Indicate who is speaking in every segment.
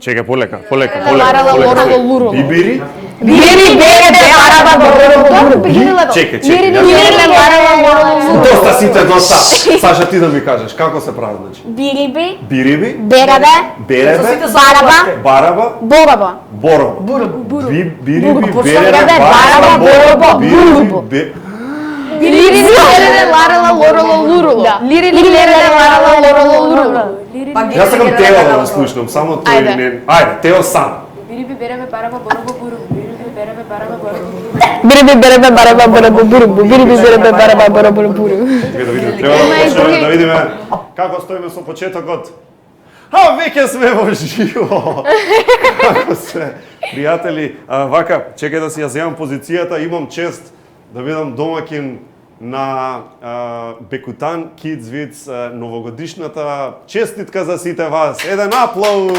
Speaker 1: Чекај, полека.
Speaker 2: Бибири?
Speaker 3: Бири, бере, бараба, бороло.
Speaker 1: Чекај.
Speaker 3: Бири, бараба,
Speaker 1: Доста сите, доста. Саша, ти да ми кажеш, како се прави, значи?
Speaker 3: Бириби,
Speaker 1: Бириби?
Speaker 3: беребе,
Speaker 1: Беребе?
Speaker 3: бараба,
Speaker 1: Бараба?
Speaker 3: бороба.
Speaker 1: Боробо. Бириби,
Speaker 3: Беребе,
Speaker 1: беребе,
Speaker 3: бараба, бороба, буруба. Лири, лереле, ларела, лороло, луруло. Лири, лереле, ларела, лороло, луруло.
Speaker 1: Јас сакам Тео да го слушнам, само тој не... Ајде, Тео сам.
Speaker 4: Бириби, беребе, бараба, боробо, буру. Бириби, беребе, бараба, боробо, буру.
Speaker 3: Бириби, беребе, бараба, бороба, бурубу. Бириби, беребе, бараба, бороба, буру.
Speaker 1: Чекај да видиме, треба да почнеме да видиме како стоиме со почетокот. Веќе сме во живо. Како се, пријатели, вака, чекај да си ја земам позицијата, имам чест да бидам домакин на Бекутан Kids Vids новогодишната честитка за сите вас. Еден аплауз!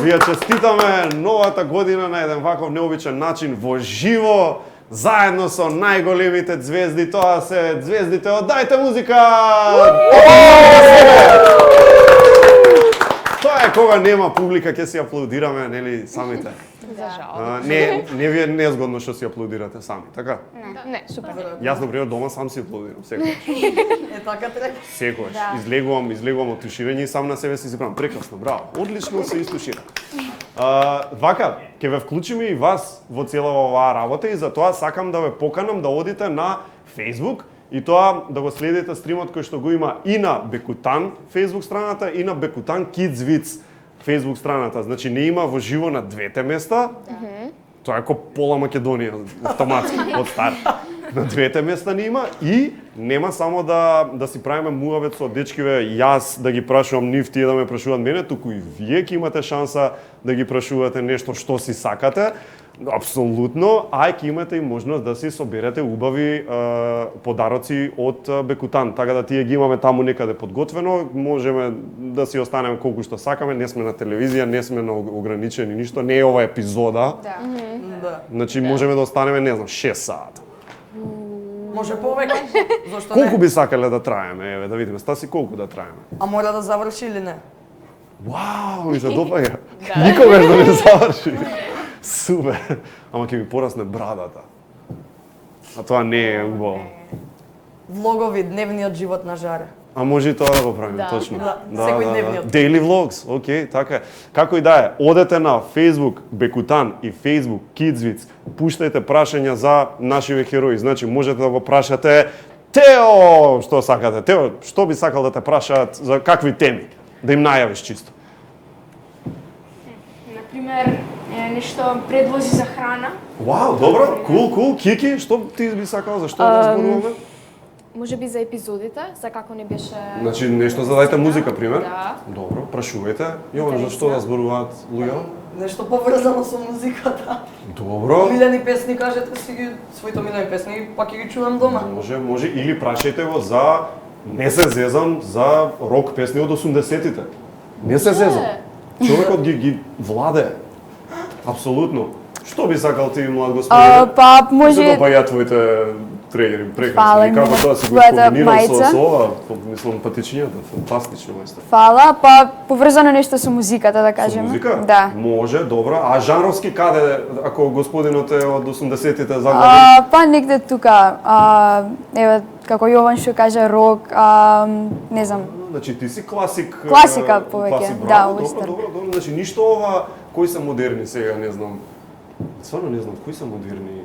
Speaker 1: Вие честитаме новата година на еден ваков необичен начин во живо, заедно со најголемите звезди, тоа се звездите од Дајте музика! Тоа е кога нема публика, ќе си аплодираме, нели, самите. Не ви е незгодно што си аплодирате сами, така?
Speaker 4: Не, супер.
Speaker 1: Јас, например, дома сам си аплодирам, секојаш.
Speaker 2: Така треба.
Speaker 1: Секојаш. Излегувам од туширање и сам на себе си правам прекрасно, браво, одлично се истушира. Вака, ќе ве вклучиме и вас во целава оваа работа и затоа сакам да ве поканам да одите на Facebook и тоа да го следите стримот кој што го има и на Бекутан Facebook страната и на Бекутан Kids Vids Facebook страната. Значи не има во живо на двете места. Тоа е како пола Македонија, автоматски, од старт. На двете места не има и нема само да си правиме муавет со дечкиве, јас да ги прашувам нив, тие да ме прашуваат мене, туку и вие ќе имате шанса да ги прашувате нешто што си сакате. Апсолутно, ќе имате и можност да си соберете убави подароци од Бекутан, така да тие ги имаме таму некаде подготвено, можеме да си останеме колку што сакаме, не сме на телевизија, не сме на ограничени ништо, не е ова епизода.
Speaker 2: Да.
Speaker 1: Значи можеме да останеме, не знам, 6 сата.
Speaker 2: Може повеќе? Зошто не?
Speaker 1: Колку би сакале да траеме, еве да видиме, Стаси, колку да траеме?
Speaker 2: А мора да заврши или не?
Speaker 1: Вау, ми се допаѓа. Никогаш да не заврши. Супер. Ама ќе ми порасне брадата. А тоа не е убаво.
Speaker 2: Влогови, дневниот живот на Жаре.
Speaker 1: А може и тоа да го правиме, точно.
Speaker 2: Да, секојдневниот.
Speaker 1: Daily vlogs, окей, така е. Како и да е, одете на Facebook Бекутан и Facebook Kids Vids, пуштајте прашања за нашиве херои. Значи, можете да го прашате Тео, што сакате? Тео, што би сакал да те прашаат, за какви теми? Да им најавиш чисто.
Speaker 4: Например, нешто предлози за храна.
Speaker 1: Вау, добро, кул, Кики, што ти би сакал, за што да зборуваме?
Speaker 5: Може би за епизодите, за како не беше...
Speaker 1: Значи, нешто за Дајте музика, пример?
Speaker 5: Да.
Speaker 1: Добро, прашувајте. Јован, за што да зборуваат луѓе?
Speaker 2: Нешто поврзано со музиката.
Speaker 1: Добро.
Speaker 2: Милени песни, кажете си ги своите милени песни, па ќе ги чувам дома.
Speaker 1: Може, или прашајте го за не се зезам за рок песни од 80-тите. Не се зезам. Човекот ги владее. Апсолутно. Што би сакал ти, млад господин?
Speaker 3: Па може...
Speaker 1: Се допаѓа твоите трейлери, прекрасни.
Speaker 3: Фала
Speaker 1: И како
Speaker 3: ми.
Speaker 1: тоа си го
Speaker 3: Твојата
Speaker 1: комбинирал
Speaker 3: мајца.
Speaker 1: со ова, мислам, патичињата, фантастично мајстор.
Speaker 3: Фала, па поврзано нешто со музиката, да
Speaker 1: Со
Speaker 3: кажеме.
Speaker 1: музика?
Speaker 3: Да.
Speaker 1: Може, добро. А жанровски каде, ако господинот е од 80-тите загоди?
Speaker 3: Па негде тука, еве, како Јован што каже, рок, не знам,
Speaker 1: Значи ти си класик.
Speaker 3: Класика повеќе,
Speaker 1: класик,
Speaker 3: да,
Speaker 1: браво,
Speaker 3: уистина.
Speaker 1: добро. Значи ништо ова, кои се модерни сега, не знам. Стварно не знам, кои се модерни.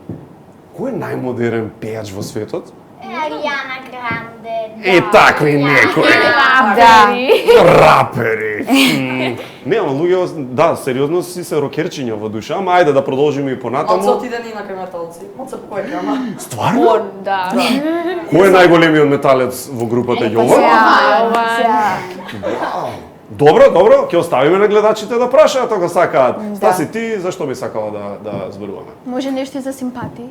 Speaker 1: Кој е најмодерен пејач во светот?
Speaker 6: Ариана Гранде.
Speaker 1: Такви некои.
Speaker 3: да.
Speaker 1: Рапери. Не, ама луѓе, да, сериозно си се рокерчиња во душа, ама ајде да продолжиме и
Speaker 2: Моца
Speaker 1: понатаму.
Speaker 2: отиде ни на креметалци. Моца поеќе, ама...
Speaker 1: Стварно?
Speaker 5: Да.
Speaker 1: Кој е најголемиот металец во групата Јован? Добро, ќе оставиме на гледачите да прашаат ако сакаат. Стаси, ти зашто би сакала да зборуваме?
Speaker 5: Може нешто за симпатии?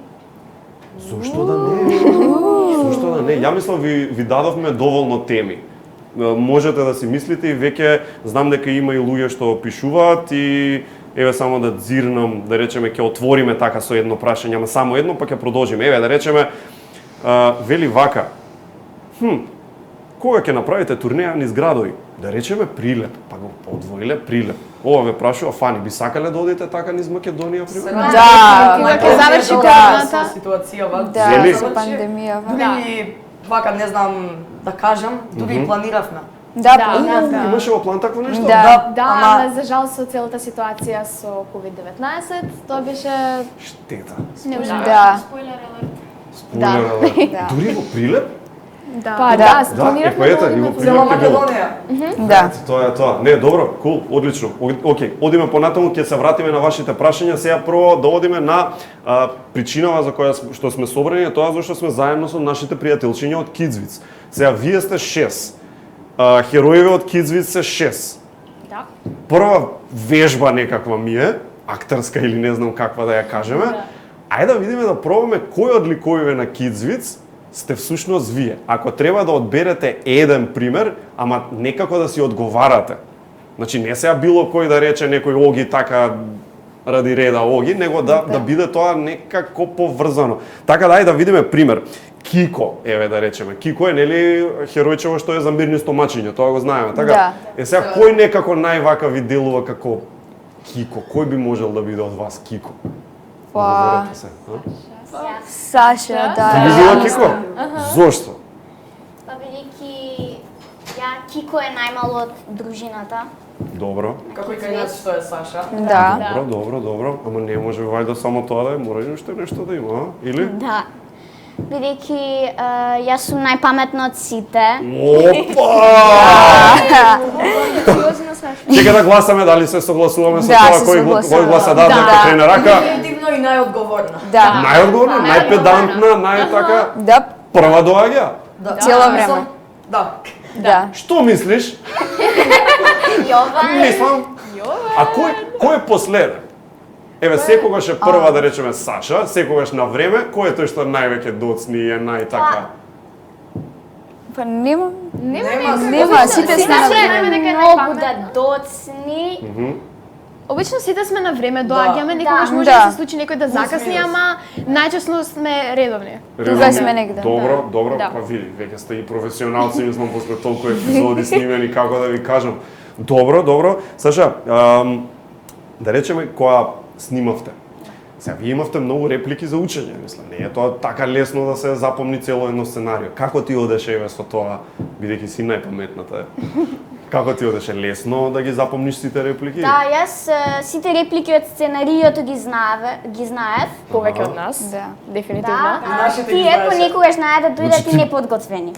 Speaker 1: Зошто да не? Зошто да не? Ја мислам ви дадовме доволно теми. Можете да си мислите и веќе знам дека има и луѓе што пишуваат и еве само да дзирнам, да речеме ќе отвориме така со едно прашање, ама само едно па ќе продолжиме. Еве да речеме вели вака. Кога ќе направите турнеја низ градови? Да речеме Прилеп, па го одвоиле Прилеп. Ова ме прашува Фани, би сакале да одите така низ Македонија, примерно?
Speaker 3: Да,
Speaker 2: кога
Speaker 3: ќе заврши
Speaker 2: годината.
Speaker 3: годината.
Speaker 2: Ситуацијава.
Speaker 3: Да,
Speaker 1: Зели?
Speaker 3: со пандемијава.
Speaker 2: Дури вака не знам да кажам, дури и планиравме.
Speaker 3: Да,
Speaker 5: Да,
Speaker 3: планирав.
Speaker 1: Имаше во план такво нешто?
Speaker 3: Да.
Speaker 5: Да,
Speaker 2: Ама-
Speaker 5: ама за жал со целата ситуација со COVID-19, тоа беше
Speaker 1: Штета.
Speaker 5: неужелно.
Speaker 3: Да.
Speaker 4: Спойлер алерт.
Speaker 1: Спойлер алерт.
Speaker 3: Да.
Speaker 1: Дури во Прилеп?
Speaker 5: Па
Speaker 3: Да.
Speaker 5: планиравме
Speaker 1: ето,
Speaker 5: да
Speaker 1: и во
Speaker 5: одиме
Speaker 2: Цела
Speaker 1: Прилеп е било.
Speaker 2: Македонија.
Speaker 3: Да.
Speaker 1: Тоа е тоа. Не, добро, кул, одлично. Океј, одиме понатаму, ќе се вратиме на вашите прашања. Сега прво да одиме на причинава за која што сме собрани, е тоа зашто сме заедно со нашите пријателчиња од Кидзвиц. Сега вие сте 6. Хероиве од Кидзвиц се 6.
Speaker 5: Да.
Speaker 1: Прва вежба некаква ми е, актерска или не знам каква да ја кажеме. Ајде да видиме да пробаме кој од ликовиве на Кидзвиц сте всушност вие. Ако треба да одберете еден пример, ама некако да си одговарате. Значи не сега било кој да рече некој Оги така ради реда Оги, него да биде тоа некако поврзано. Така да ајде да видиме пример. Кико, еве да речеме. Кико е нели херојчево што е за мирни стомачиња, тоа го знаеме, така?
Speaker 3: Да.
Speaker 1: Е сега кој некако највака ви делува како Кико? Кој би можел да биде од вас Кико?
Speaker 3: Па,
Speaker 1: Одговорете се, а?
Speaker 3: Саша, да.
Speaker 1: Ти би била Кико? Зошто?
Speaker 6: Па бидејќи Кико е најмало од дружината.
Speaker 1: Добро.
Speaker 2: Како и кај нас што е Саша.
Speaker 3: Да.
Speaker 1: Добро. Ама не може вајда само тоа да е, мора и уште нешто да има, а? Или?
Speaker 6: Да. Бидејќи јас сум најпаметна од сите.
Speaker 1: Опа! Чека да гласаме дали се согласуваме со
Speaker 3: Да,
Speaker 1: тоа
Speaker 3: се
Speaker 1: кој
Speaker 3: согласуваме.
Speaker 1: гласа да,
Speaker 3: Да.
Speaker 1: крене рака.
Speaker 2: Дефинитивно и најодговорна.
Speaker 3: Да.
Speaker 1: Најодговорна, најпедантна, најтака
Speaker 3: Да.
Speaker 1: прва доаѓа.
Speaker 2: Да.
Speaker 3: Цело време.
Speaker 2: Мислам, Да.
Speaker 3: Да.
Speaker 1: Што мислиш?
Speaker 6: Јован.
Speaker 1: Мислам. А кој е последен? Еве, секогаш е прва да речеме Саша, секогаш на време, кој е тој што највеќе доцни и е најтака?
Speaker 3: Па нема.
Speaker 2: Нема,
Speaker 3: сите сме
Speaker 5: на време.
Speaker 6: Сите
Speaker 5: дека е
Speaker 6: многу
Speaker 5: најпаметна.
Speaker 6: да доцни.
Speaker 5: Обично сите сме на време, доаѓаме,
Speaker 2: Да.
Speaker 5: некогаш
Speaker 6: Да.
Speaker 5: може
Speaker 3: Да.
Speaker 5: да се случи некој да закасни, ама најчесно сме редовни.
Speaker 3: Тука сме негде.
Speaker 1: Добро,
Speaker 5: Да.
Speaker 1: па види, веќе сте и професионалци, мислам, после толку епизоди снимени, како да ви кажам. Добро. Саша, да речеме, која снимавте, сега, вие имавте многу реплики за учење, мислам, не е тоа така лесно да се запомни цело едно сценарио. Како ти одеше еве со тоа, бидејќи си најпаметната? Како ти одеше лесно да ги запомниш сите реплики?
Speaker 6: Да, јас сите реплики од сценариото ги знаев.
Speaker 5: Повеќе од нас.
Speaker 3: Да.
Speaker 5: Дефинитивно.
Speaker 6: Да,
Speaker 2: Нашите ги
Speaker 6: тие
Speaker 2: знаеше.
Speaker 6: понекогаш знаат да дојдат
Speaker 1: Значи
Speaker 6: и
Speaker 1: ти-
Speaker 6: неподготвени.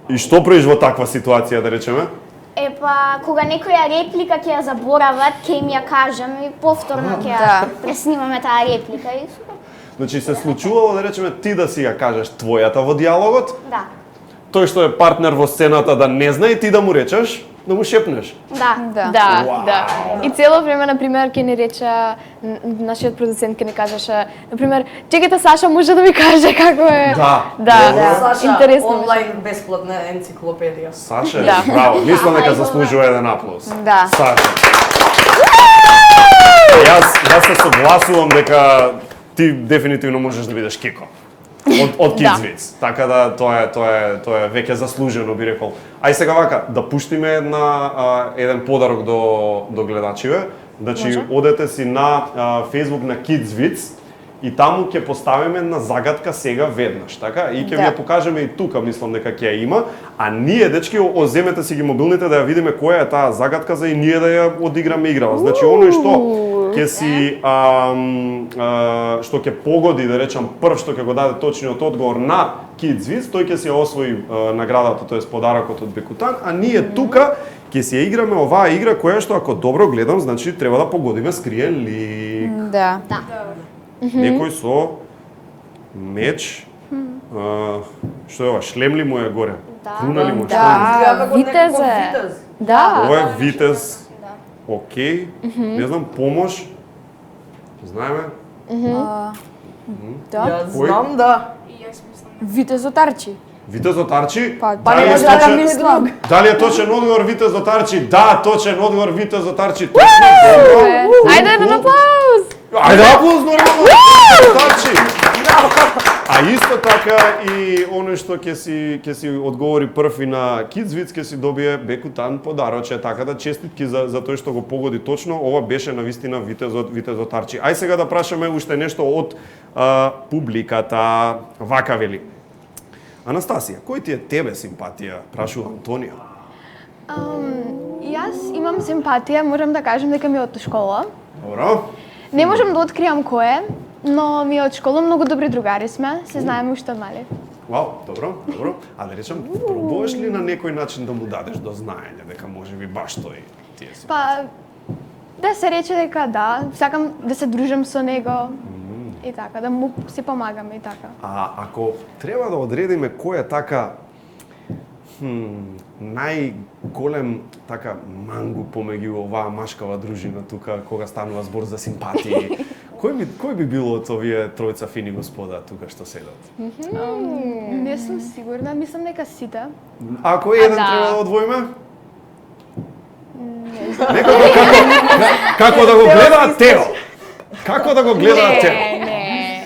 Speaker 1: И што правиш во таква ситуација, да речеме?
Speaker 6: Па, кога некоја реплика ќе ја заборават, ќе им ја кажам и повторно ќе ја
Speaker 3: Да.
Speaker 6: преснимаме таа реплика и супер.
Speaker 1: Значи се случувало да речеме ти да си ја кажеш твојата во диалогот,
Speaker 6: Да.
Speaker 1: тој што е партнер во сцената да не знае и ти да му речеш, да му шепнеш.
Speaker 6: Да.
Speaker 3: Да.
Speaker 5: Да,
Speaker 1: Вау.
Speaker 5: да. И цело време, например, ќе ни рече, нашиот продуцент ќе ни кажеше, например, чекайте Саша може да ми каже како е.
Speaker 1: Да.
Speaker 5: Да,
Speaker 1: Добро.
Speaker 2: Саша,
Speaker 5: интересно.
Speaker 2: онлайн бесплатна енциклопедија.
Speaker 1: Саша,
Speaker 5: Да.
Speaker 1: браво, мислам дека
Speaker 6: Ајде,
Speaker 1: заслужува еден аплауз.
Speaker 3: Да.
Speaker 1: Саша. Јас се согласувам дека ти дефинитивно можеш да бидеш Кико. Од Кидзвиц. Така да тоа е веќе заслужено би рекол. Ај сега вака да пуштиме еден подарок до гледачиве. Значи одете си на Facebook на Кидзвиц и таму ќе поставиме една загадка сега веднаш, така? И ќе ви ја покажеме и тука, мислам дека ќе ја има, а ние дечки оземете си ги мобилните да ја видиме која е таа загадка за и ние да ја одиграме играва. Значи оној што ќе си што ќе погоди, да речам, прв што ќе го даде точниот одговор на Кидзвиц, тој ќе си ја освои наградата, тоест подарокот од Бекутан, а ние тука ќе си ја играме оваа игра која што ако добро гледам, значи треба да погодиме скриен лик.
Speaker 3: Да.
Speaker 1: Некој со меч, што е ова, шлем ли му е горе? Круна ли му е? Што е?
Speaker 2: Изгледа како
Speaker 5: витез
Speaker 2: некаков
Speaker 5: е.
Speaker 2: витез.
Speaker 5: Да.
Speaker 1: Ова е витез. Океј. Не знам, помош. Знаеме?
Speaker 3: Да.
Speaker 2: Јас
Speaker 1: Кој?
Speaker 2: знам да.
Speaker 3: Витезот Арчи.
Speaker 1: Витезот Арчи?
Speaker 3: Па
Speaker 1: Дали
Speaker 3: не
Speaker 1: е
Speaker 3: може да
Speaker 1: точен-
Speaker 3: мислам.
Speaker 1: Дали е точен одговор Витезот Арчи? Да, точен одговор Витезот Арчи. Точно, добро.
Speaker 5: Ајде еден аплауз.
Speaker 1: Ајде аплауз нормално. Витезот Арчи. А исто така и оној што ќе си одговори прв и на Kidswitz ќе си добие бекутан подароче, така да честитки за тој што го погоди точно. Ова беше навистина витезот Арчи. Ај сега да прашаме уште нешто од публиката. Вака вели. Анастасија, кој ти е тебе симпатија? Прашува Антонија.
Speaker 5: Јас имам симпатија, можам да кажем дека ми е од школа.
Speaker 1: Добро.
Speaker 5: Не можам да откриам кој е, но ми е од школа, многу добри другари сме, се знаеме уште од мали.
Speaker 1: Вау, добро. А да речем, пробуваш ли на некој начин да му дадеш до знаење дека можеби баш тој ти е симпатија?
Speaker 5: Па, да се рече дека да, сакам да се дружам со него и така, да му си помагаме и така.
Speaker 1: А ако треба да одредиме кој е така најголем така мангу помеѓу оваа машкава дружина тука кога станува збор за симпатии, кој би било од овие тројца фини господа тука што седат?
Speaker 5: Не сум сигурна, мислам дека сите.
Speaker 1: Ако еден
Speaker 5: да.
Speaker 1: треба да одвоиме? Како да го гледаат Тео? Како да го гледаат Тео?
Speaker 5: Не.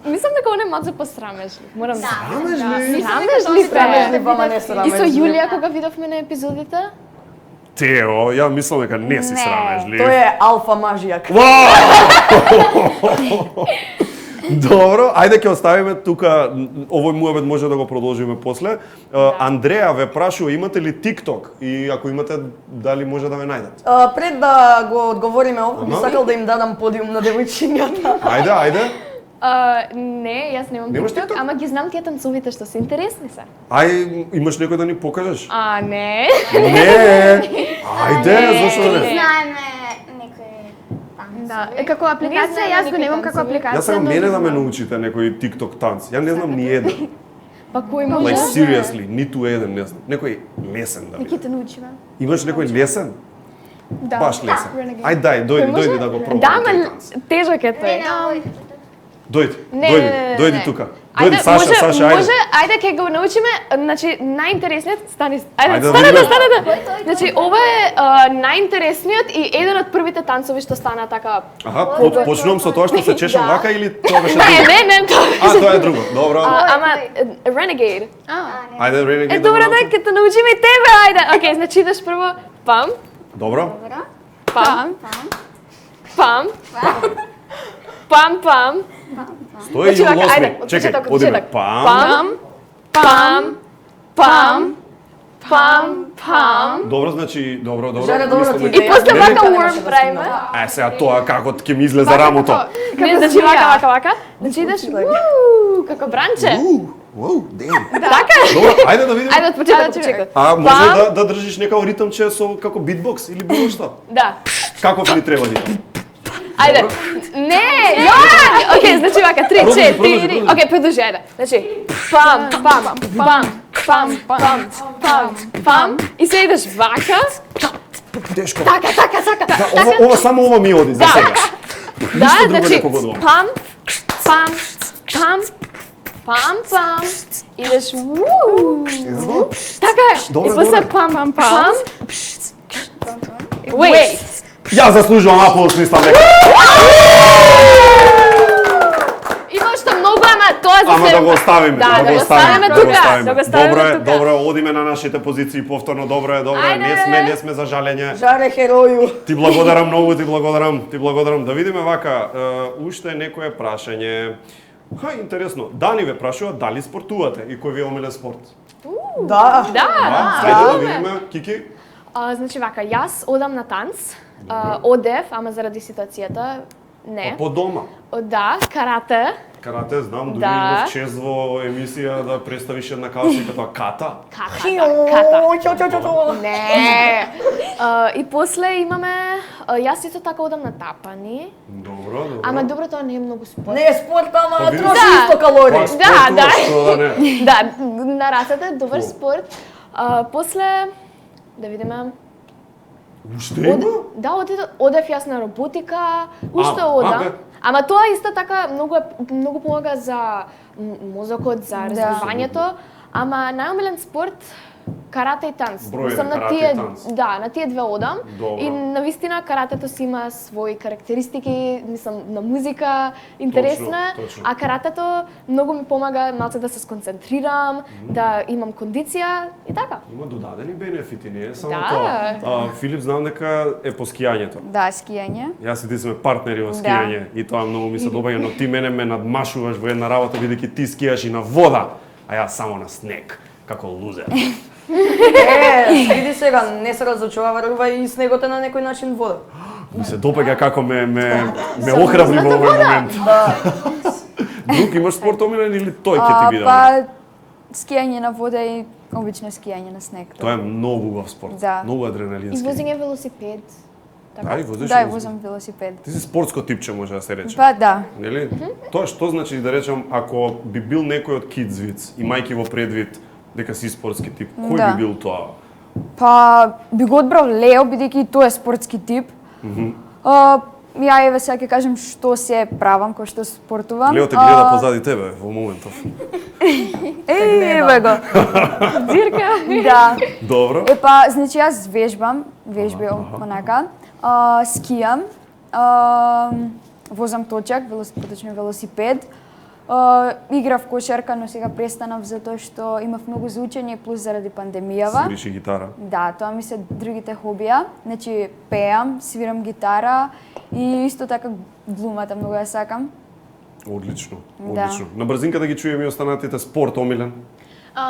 Speaker 5: Мислам дека он е малку посрамежлив. Морам да.
Speaker 1: Срамежлив?
Speaker 5: Срамежлив,
Speaker 2: Ама не
Speaker 5: И
Speaker 2: срамежлив.
Speaker 5: со Јулија кога видовме на епизодите?
Speaker 1: Тео, ја мислам дека не си срамежлив.
Speaker 2: Тој е алфа мажијак.
Speaker 1: Добро, ајде ќе оставиме тука, овој муабет може да го продолжиме после. Андреа ве прашува, имате ли TikTok? И ако имате, дали може да ве најдат?
Speaker 2: Пред да го одговориме овој, би сакал да им дадам подиум на девојчињата.
Speaker 1: Ајде.
Speaker 5: Не, јас немам
Speaker 1: Немаш
Speaker 5: TikTok,
Speaker 1: TikTok?
Speaker 5: ама ги знам тие танцовите што се интересни се.
Speaker 1: Ај, имаш некој да ни покажеш?
Speaker 5: Не.
Speaker 1: Не. Ајде, зашто не?
Speaker 6: Знаеме некој танц.
Speaker 5: Да, како апликација јас го немам како апликација.
Speaker 1: Јас сакам
Speaker 5: но
Speaker 1: мене
Speaker 5: ги
Speaker 1: да ме
Speaker 5: знам.
Speaker 1: научите некој TikTok танц. Ја не знам ни еден.
Speaker 5: Па кој може?
Speaker 1: Like seriously, ниту еден не знам. Некој лесен да
Speaker 5: Ќе
Speaker 1: биде.
Speaker 5: те научиме.
Speaker 1: Имаш некој лесен?
Speaker 5: Да.
Speaker 1: Баш лесен.
Speaker 5: Renegade.
Speaker 1: Ајде, дај, дојди
Speaker 5: може?
Speaker 1: да го
Speaker 5: Да,
Speaker 1: пробаме тој
Speaker 5: ама
Speaker 1: танц.
Speaker 5: тежок е тој.
Speaker 1: Дојди,
Speaker 5: Не,
Speaker 1: дојди
Speaker 5: не.
Speaker 1: тука.
Speaker 5: Ајде,
Speaker 1: Дојди, Саша,
Speaker 5: може,
Speaker 1: ајде.
Speaker 5: може, ајде ќе го научиме, значи најинтересниот,
Speaker 1: Ајде
Speaker 5: стане
Speaker 1: да
Speaker 5: да
Speaker 1: видиме.
Speaker 5: стане да. Значи ова е најинтересниот и еден од првите танцови што стана така.
Speaker 1: Аха, почнувам со тоа што се чешам
Speaker 5: Да.
Speaker 1: вака или тоа беше
Speaker 5: Не,
Speaker 1: друго?
Speaker 5: не, тоа.
Speaker 1: Тоа е друго. Добро.
Speaker 5: Ама Renegade.
Speaker 1: Ајде, Renegade.
Speaker 5: Е добро да ќе те научиме и тебе, ајде. Океј, значи идеш прво пам,
Speaker 1: Добро.
Speaker 5: пам, пам, пам.
Speaker 1: Стои и
Speaker 5: Значи вака,
Speaker 1: улосни.
Speaker 5: ајде, од
Speaker 1: Чекај,
Speaker 5: почеток, од
Speaker 1: одиме.
Speaker 5: почеток.
Speaker 1: Пам.
Speaker 5: Пам.
Speaker 1: Добро, значи, добро.
Speaker 2: Жаре, добро
Speaker 1: Мислам
Speaker 2: ти
Speaker 1: дека-
Speaker 2: иде.
Speaker 5: И после
Speaker 2: Ја
Speaker 5: вака
Speaker 2: никаде
Speaker 5: worm
Speaker 2: нема да
Speaker 5: правиме.
Speaker 2: стигнам.
Speaker 1: Сега тоа како ќе ми излезе рамото.
Speaker 5: Не, значи вака. Значи идеш како бранче.
Speaker 1: Воу, дем.
Speaker 5: Така?
Speaker 1: Добро, ајде да видиме.
Speaker 5: Ајде од почеток.
Speaker 1: А може
Speaker 5: Пам.
Speaker 1: да држиш некао ритмче со како битбокс или било што?
Speaker 5: Да.
Speaker 1: Каков ни треба ритм?
Speaker 5: Ајде. Не, Јоан! Океј, значи вака 3,
Speaker 1: Продолжи,
Speaker 5: 4. Океј, продолжи, ајде. Значи пам. И се идеш вака.
Speaker 1: Тешко.
Speaker 5: Така.
Speaker 1: Да, ова само ова ми оди за сега.
Speaker 5: Да,
Speaker 1: Ништо друго
Speaker 5: значи
Speaker 1: не погодувам.
Speaker 5: пам. Идеш Така е.
Speaker 1: Добро,
Speaker 5: И после
Speaker 1: добро.
Speaker 5: пам. Wait.
Speaker 1: Ја заслужувам аплауз, мислам дека.
Speaker 5: Има уште многу, ама тоа за
Speaker 1: Ама
Speaker 5: себе.
Speaker 1: да го оставиме,
Speaker 5: Да, да го ставиме
Speaker 1: да го
Speaker 5: тука.
Speaker 1: оставиме.
Speaker 5: Да го ставиме
Speaker 1: Добро е,
Speaker 5: тука.
Speaker 1: добро, одиме на нашите позиции повторно, добро е.
Speaker 5: Ајде.
Speaker 1: Не сме за жалење.
Speaker 2: Жаре хероју.
Speaker 1: Ти благодарам многу, ти благодарам. Да видиме вака, уште некое прашање. Интересно. Дани ве прашува дали спортувате и кој ви е омилен спорт?
Speaker 2: Да.
Speaker 1: Ајде да видиме, Кики.
Speaker 5: Значи вака, јас одам на танц. Одев, ама заради ситуацијата не.
Speaker 1: По дома.
Speaker 5: Да, карате.
Speaker 1: Карате, знам, дури
Speaker 5: Да.
Speaker 1: имав чест во емисија да представиш една каучи като ката.
Speaker 5: Ката.
Speaker 2: Чо.
Speaker 5: Не. И после имаме, јас исто така одам на тапани.
Speaker 1: Добро.
Speaker 5: Ама добро, тоа не е многу спорт.
Speaker 2: Не е спорт, ама
Speaker 1: видиш.
Speaker 2: троши
Speaker 5: Да.
Speaker 2: исто калории.
Speaker 1: Па,
Speaker 5: Да.
Speaker 1: Што да не.
Speaker 5: Да, на рацете е добар
Speaker 1: Cool.
Speaker 5: спорт. После, да видиме,
Speaker 1: Уште има?
Speaker 5: Да, одев јас на роботика, уште
Speaker 1: А,
Speaker 5: одам.
Speaker 1: бе.
Speaker 5: Ама тоа исто така многу помага за мозокот, за развивањето. Ама најомилен спорт карате и танц.
Speaker 1: Број
Speaker 5: Мислам,
Speaker 1: еден,
Speaker 5: на
Speaker 1: карате и
Speaker 5: тие,
Speaker 1: танц.
Speaker 5: да, на тие две одам.
Speaker 1: Добро.
Speaker 5: И навистина каратето си има своји карактеристики, мислам на музика интересна,
Speaker 1: точно.
Speaker 5: а каратето многу ми помага малце да се сконцентрирам, да имам кондиција и така.
Speaker 1: Има додадени бенефити, не е само
Speaker 5: Да.
Speaker 1: тоа. Филип, знам дека е по скијањето.
Speaker 3: Да, скијање.
Speaker 1: Јас и ти сме партнери во скијање и тоа многу ми се добаѓа, но ти мене ме надмашуваш во една работа бидејќи ти скијаш и на вода, а јас само на снег, како лузер.
Speaker 2: Види сега, не се разочарова и снегот е на некој начин вода.
Speaker 1: Ми се допаѓа како ме охрабри во овој момент. Друг имаш спорт омилен или тој ќе ти биде?
Speaker 3: Па, скијање на вода и обично скијање на снег.
Speaker 1: Тоа е многу убав спорт,
Speaker 3: Да.
Speaker 1: многу
Speaker 5: И
Speaker 1: адреналински.
Speaker 5: возење велосипед.
Speaker 1: Да, и возиш
Speaker 3: Да, и
Speaker 1: велосипед.
Speaker 3: возам велосипед.
Speaker 1: Ти си спортско типче, може да се рече.
Speaker 3: Па да.
Speaker 1: Нели? Тоа што значи да речам, ако би бил некој од Kidsvids, имајќи во предвид дека си спортски тип, кој
Speaker 3: Да.
Speaker 1: би бил тоа?
Speaker 3: Па, би го одбрал Лео, бидејќи и тој е спортски тип. Ја еве сега ќе кажем што се правам, кој што спортувам.
Speaker 1: Лео те гледа позади тебе во моментов.
Speaker 3: Еве го.
Speaker 5: Дирка.
Speaker 3: Да.
Speaker 1: Добро.
Speaker 3: Епа, значи јас вежби онака, скијам, возам точак, поточно велосипед, играв кошарка, но сега престанав затоа што имав многу за учење плюс заради пандемијава.
Speaker 1: Свириш и гитара.
Speaker 3: Да, тоа ми се другите хобија. Значи, пеам, свирам гитара и исто така глумата многу ја сакам.
Speaker 1: Одлично,
Speaker 3: Да.
Speaker 1: одлично. На брзинка да ги чуеме и останатите спорт омилен.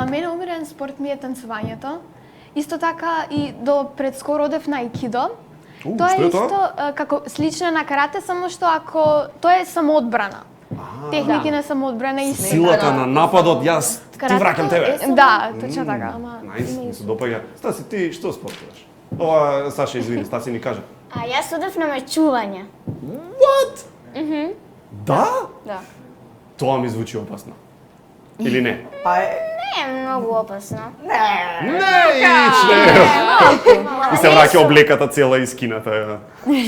Speaker 5: Мене омилен спорт ми е танцувањето. Исто така и до пред скоро одев на аикидо. Тоа
Speaker 1: што
Speaker 5: е
Speaker 1: е тоа?
Speaker 5: исто како слично на карате, само што ако тоа е самоодбрана. Техники на самоодбрана и
Speaker 1: Силата на нападот, јас ти враќам тебе.
Speaker 5: Да, точно така. Ама
Speaker 1: Најс,
Speaker 5: има
Speaker 1: ми
Speaker 5: и
Speaker 1: се допаѓа. Стаси, ти што спортуваш? Ова, Саша, извини, Стаси ни кажа.
Speaker 6: А јас одев на мечување.
Speaker 1: Да?
Speaker 3: Да.
Speaker 1: Тоа ми звучи опасно. Или не?
Speaker 2: Па е,
Speaker 6: Не е многу опасно.
Speaker 1: Не, и се враќа облеката цела искината.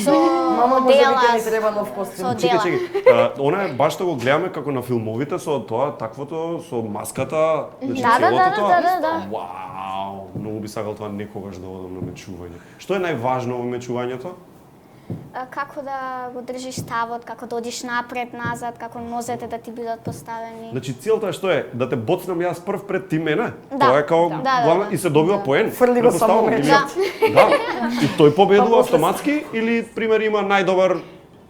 Speaker 6: Со
Speaker 2: мама може би ќе ни
Speaker 6: дела,
Speaker 2: треба нов костим.
Speaker 6: со
Speaker 1: Чекај,
Speaker 6: дела.
Speaker 1: чекај. Она е баш што го гледаме како на филмовите со тоа, таквото, со маската, значи
Speaker 6: Да, да,
Speaker 1: целото
Speaker 6: да,
Speaker 1: тоа.
Speaker 6: да, да.
Speaker 1: Вау, многу би сакал тоа некогаш да одам на мечување. Што е најважно во мечувањето?
Speaker 6: Како да го држиш ставот, како да одиш напред, назад, како нозете да ти бидат поставени.
Speaker 1: Значи целта е што е? Да те боцнам јас прв пред ти мене?
Speaker 6: Да,
Speaker 1: Тоа е као
Speaker 6: да, да,
Speaker 1: главна
Speaker 6: да.
Speaker 1: и се добива поен.
Speaker 2: Фрли го само
Speaker 1: Претпоставувам, или-
Speaker 6: Да.
Speaker 1: Да. И тој победува
Speaker 2: Па после-
Speaker 1: автоматски или пример има најдобар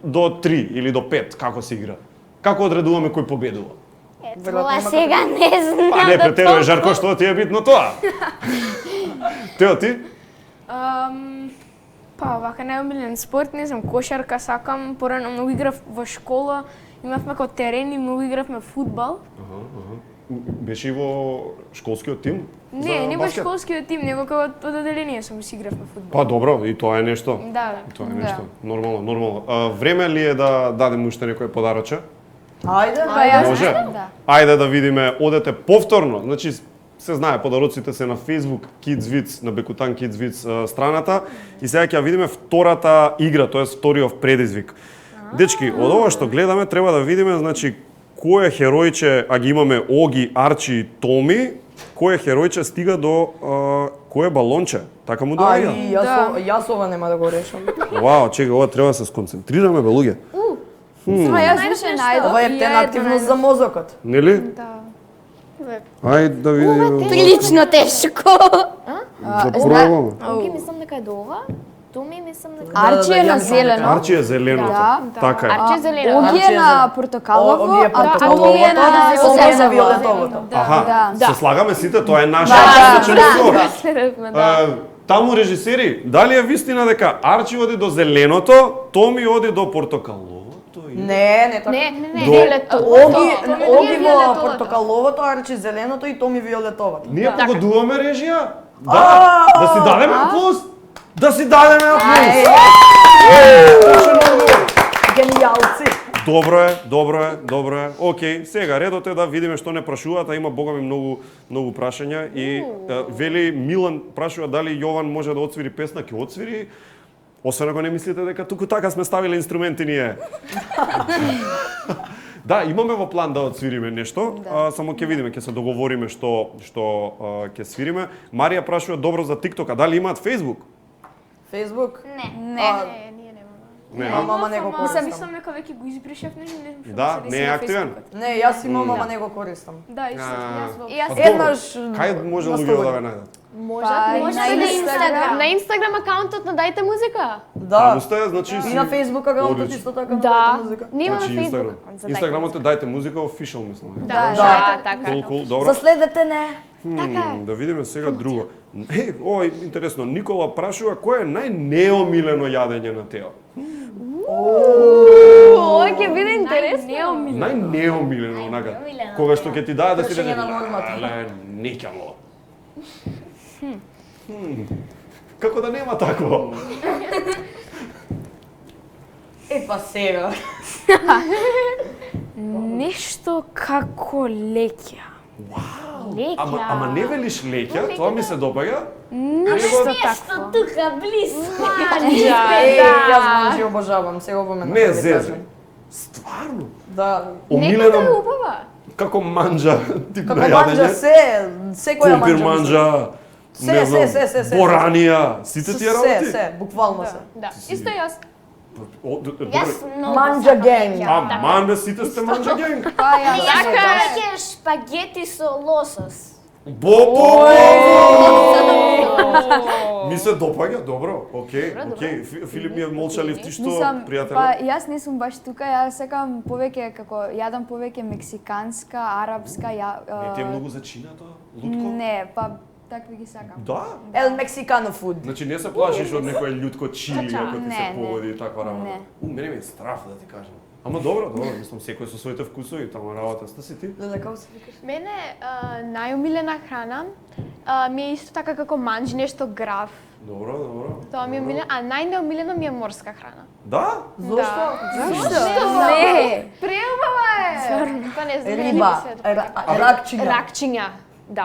Speaker 1: до 3 или до 5, како се игра? Како одредуваме кој победува?
Speaker 6: Тоа сега не знам.
Speaker 1: Па не,
Speaker 6: да
Speaker 1: пред тебе
Speaker 6: толку-
Speaker 1: Жарко, што ти е битно тоа? Тео, ти?
Speaker 7: Па, вака најомилен спорт, не знам, кошарка сакам, порано многу играв во школа, имавме како терен и многу игравме фудбал.
Speaker 1: Беше и во школскиот тим?
Speaker 7: Не,
Speaker 1: за
Speaker 7: не во
Speaker 1: баскет?
Speaker 7: школскиот тим, него како од одделение сум си игравме фудбал.
Speaker 1: Па добро, и тоа е нешто.
Speaker 7: Да,
Speaker 1: Тоа е нешто. Нормално, нормално. Време ли е да дадеме уште некој подароче?
Speaker 2: Ајде,
Speaker 3: Па јас
Speaker 1: Може?
Speaker 3: да.
Speaker 1: Ајде да видиме, одете повторно. Значи, се знае, подароците се на Facebook Kidsvids, на Бекутан Kidsvids страната. И сега ќе ја видиме втората игра, тоа е вториот предизвик. Дечки, од ова што гледаме, треба да видиме, значи, кој херојче, а ги имаме Оги, Арчи и Томи, кој херојче стига до кој балонче. Така му доаѓа.
Speaker 2: Ај, јас ова нема да го решам.
Speaker 1: Вау, чекај, ова треба да се сконцентрираме, бе, луѓе.
Speaker 3: Сама јас више најдов.
Speaker 2: Ова е птена активност за мозокот.
Speaker 1: Нели?
Speaker 5: Да.
Speaker 1: Ајде да видиме.
Speaker 6: Прилично тешко.
Speaker 1: Да пробаме.
Speaker 5: Оги мислам дека е до ова. Томи мислам дека
Speaker 3: Арчи е
Speaker 2: ја
Speaker 3: на
Speaker 2: мислам дека-
Speaker 3: зелено.
Speaker 1: Арчи е зеленото.
Speaker 3: Да.
Speaker 1: Така е.
Speaker 5: Арчи е зелено.
Speaker 3: Оги
Speaker 2: Арчи
Speaker 3: е
Speaker 2: е
Speaker 3: на
Speaker 2: зелено.
Speaker 3: портокалово,
Speaker 2: Оги е
Speaker 3: а Томи
Speaker 2: портокаловото,
Speaker 3: е на
Speaker 2: ова е за
Speaker 3: зелено.
Speaker 2: виолетовото.
Speaker 1: Аха,
Speaker 3: Да.
Speaker 1: се слагаме сите, тоа е наша
Speaker 3: Да,
Speaker 1: одличен
Speaker 3: да,
Speaker 1: избор.
Speaker 5: следевме, да.
Speaker 1: Таму режисери, дали е вистина дека Арчи оди до зеленото, Томи оди до портокаловото? или-
Speaker 2: Не така.
Speaker 5: Не, не,
Speaker 1: До-
Speaker 5: виолетово.
Speaker 2: Оги,
Speaker 5: Томи
Speaker 2: Оги
Speaker 5: е
Speaker 2: во
Speaker 5: виолетовото.
Speaker 2: портокаловото, Арчи зеленото и Томи виолетовото.
Speaker 1: Ние погодуваме режија? Да, да си дадеме аплауз? Да си дадеме аплауз!
Speaker 2: Генијалци.
Speaker 1: Добро е, добро е, добро е. Океј, сега редот е да видиме што не прашуваат, а има богами многу прашања и вели Милан прашува дали Јован може да отсвири песна, ќе отсвири. Освен ако не мислите дека туку така сме ставиле инструменти ние. Да, имаме во план да отсвириме нешто, само ќе видиме, ќе се договориме што ќе свириме. Марија прашува добро за TikTok, а дали имаат Facebook?
Speaker 2: Facebook?
Speaker 6: Не.
Speaker 7: Не, ние немаме.
Speaker 1: Не,
Speaker 2: Мама не го користам.
Speaker 7: Мислам дека веќе го избришев, не знам што
Speaker 1: Да,
Speaker 7: се
Speaker 1: не
Speaker 7: деси
Speaker 1: е
Speaker 7: на
Speaker 1: активен?
Speaker 7: Фејсбукот.
Speaker 2: Не, јас имам, ама не го користам.
Speaker 7: Да, исто. Јас во-
Speaker 5: И јас
Speaker 1: Па добро,
Speaker 2: Еднаш,
Speaker 1: кај може
Speaker 2: на
Speaker 1: луѓе да
Speaker 2: столови.
Speaker 1: ве најдат?
Speaker 5: можат
Speaker 6: Може
Speaker 5: на
Speaker 6: на Инстаграм.
Speaker 5: На Инстаграм акаунтот на Дајте музика.
Speaker 2: Да.
Speaker 1: Устоја, значи
Speaker 2: И на Facebook акаунтот
Speaker 1: Одлично.
Speaker 2: исто така.
Speaker 5: Да,
Speaker 2: музика.
Speaker 5: не има на
Speaker 1: Значи
Speaker 5: Facebook.
Speaker 1: Инстаграм.
Speaker 5: за Дајте
Speaker 1: Инстаграмот е
Speaker 5: музика.
Speaker 1: Дајте музика official, мислам.
Speaker 5: Да, така.
Speaker 1: Кул, добро.
Speaker 2: Заследете не.
Speaker 5: Така е.
Speaker 1: Да видиме сега друго. Ова е интересно. Никола прашува кој е најнеомилено јадење на Тео.
Speaker 5: Ова ќе биде интересно.
Speaker 1: Најнеомилено, онака. Кога што ќе ти даде да си
Speaker 2: Кршење на нормата.
Speaker 1: Але не ќе му. Како да нема такво?
Speaker 2: Па сега.
Speaker 7: Нешто како леќа.
Speaker 1: Ама не велиш леќа, тоа ми се допаѓа.
Speaker 7: Нешто такво.
Speaker 6: Тука близко.
Speaker 2: Јас манџи обожавам, сега во мене.
Speaker 1: Не зезе. Стварно.
Speaker 2: Да.
Speaker 5: Некоја е
Speaker 1: Омилено
Speaker 5: убава.
Speaker 1: како манџа тип
Speaker 2: Како
Speaker 1: на
Speaker 2: манџа
Speaker 1: јадење.
Speaker 2: секоја
Speaker 1: Кумпир
Speaker 2: манџа.
Speaker 1: манџа. Не знам, Боранија, сите тие работи.
Speaker 2: Се, буквално се.
Speaker 5: Да, исто јас.
Speaker 6: Јас многу
Speaker 2: Манџа генг.
Speaker 1: А ман сите сте манџа генг.
Speaker 5: Па јас.
Speaker 6: Јас повеќе шпагети со лосос.
Speaker 1: Бобо! Ми се допаѓа, добро. Океј. Филип ми е молчалив, ти што
Speaker 3: Мислам,
Speaker 1: пријател?
Speaker 3: па јас не сум баш тука, јас сакам повеќе како јадам повеќе мексиканска, арапска,
Speaker 1: Не ти е многу зачина тоа? Лутко?
Speaker 3: Не, па такви ги сакам.
Speaker 1: Да?
Speaker 2: Ел мексикано фуд.
Speaker 1: Значи не се плашиш од некој лутко чили ако ти се
Speaker 3: Не, не.
Speaker 1: поводи таква работа?
Speaker 3: Не.
Speaker 1: Мене ми е страф да ти кажам. Ама добро, мислам секој со своите вкусови, тама работата си ти.
Speaker 2: Да, како се викаш?
Speaker 5: Мене најомилена храна ми е исто така како манџ, нешто граф.
Speaker 1: Добро.
Speaker 5: Тоа ми е омилено, а најнеомилено ми е морска храна.
Speaker 1: Да?
Speaker 2: Зошто?
Speaker 3: Не.
Speaker 5: Преубава е. Стварно. Па не знам, мене
Speaker 2: Риба,
Speaker 5: ми се допаѓа.
Speaker 2: ракчиња.
Speaker 5: Ракчиња. Да.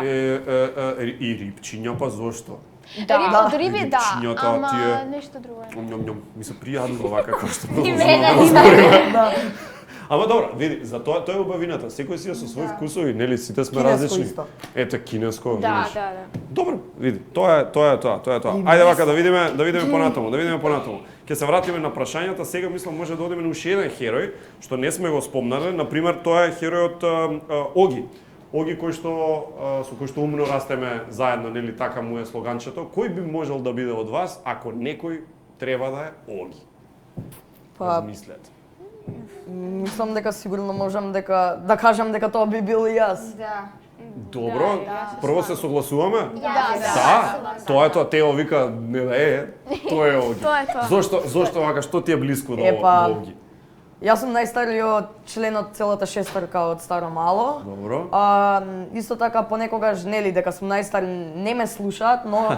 Speaker 1: И рипчиња, па зошто?
Speaker 5: Да. Од риби да,
Speaker 1: Рибчињата,
Speaker 5: ама
Speaker 1: тие-
Speaker 5: нешто друго е.
Speaker 1: Њом, ми се пријадува вака како што
Speaker 6: мене,
Speaker 1: Ама добро, види, за тоа е убавината. Секој си е со своји вкусови, нели, сите сме
Speaker 2: Кинеско
Speaker 1: различни.
Speaker 2: исто.
Speaker 1: Ете кинеско,
Speaker 5: Да,
Speaker 1: видиш.
Speaker 5: да.
Speaker 1: Добро, види, тоа е тоа. Ајде вака да видиме понатаму. Ќе се вратиме на прашањата, сега мислам може да одиме на уште еден херој што не сме го спомнале, на пример тоа е херојот Оги. Оги кој што со кој што умно растеме заедно, нели така му е слоганчето. Кој би можел да биде од вас ако некој треба да е Оги?
Speaker 2: Па,
Speaker 1: Размислете.
Speaker 2: мислам дека сигурно можам да кажам дека тоа би бил и јас.
Speaker 6: Да.
Speaker 1: Добро, прво се согласуваме?
Speaker 6: Да.
Speaker 1: Тоа е тоа, Тео вика не да е, тоа е Оги.
Speaker 7: Тоа е тоа.
Speaker 1: Зошто вака, што ти е блиско до Оги?
Speaker 2: Јас сум најстариот член од целата шестерка од Старо Мало.
Speaker 1: Добро.
Speaker 2: Исто така понекогаш нели дека сум најстар не ме слушаат, но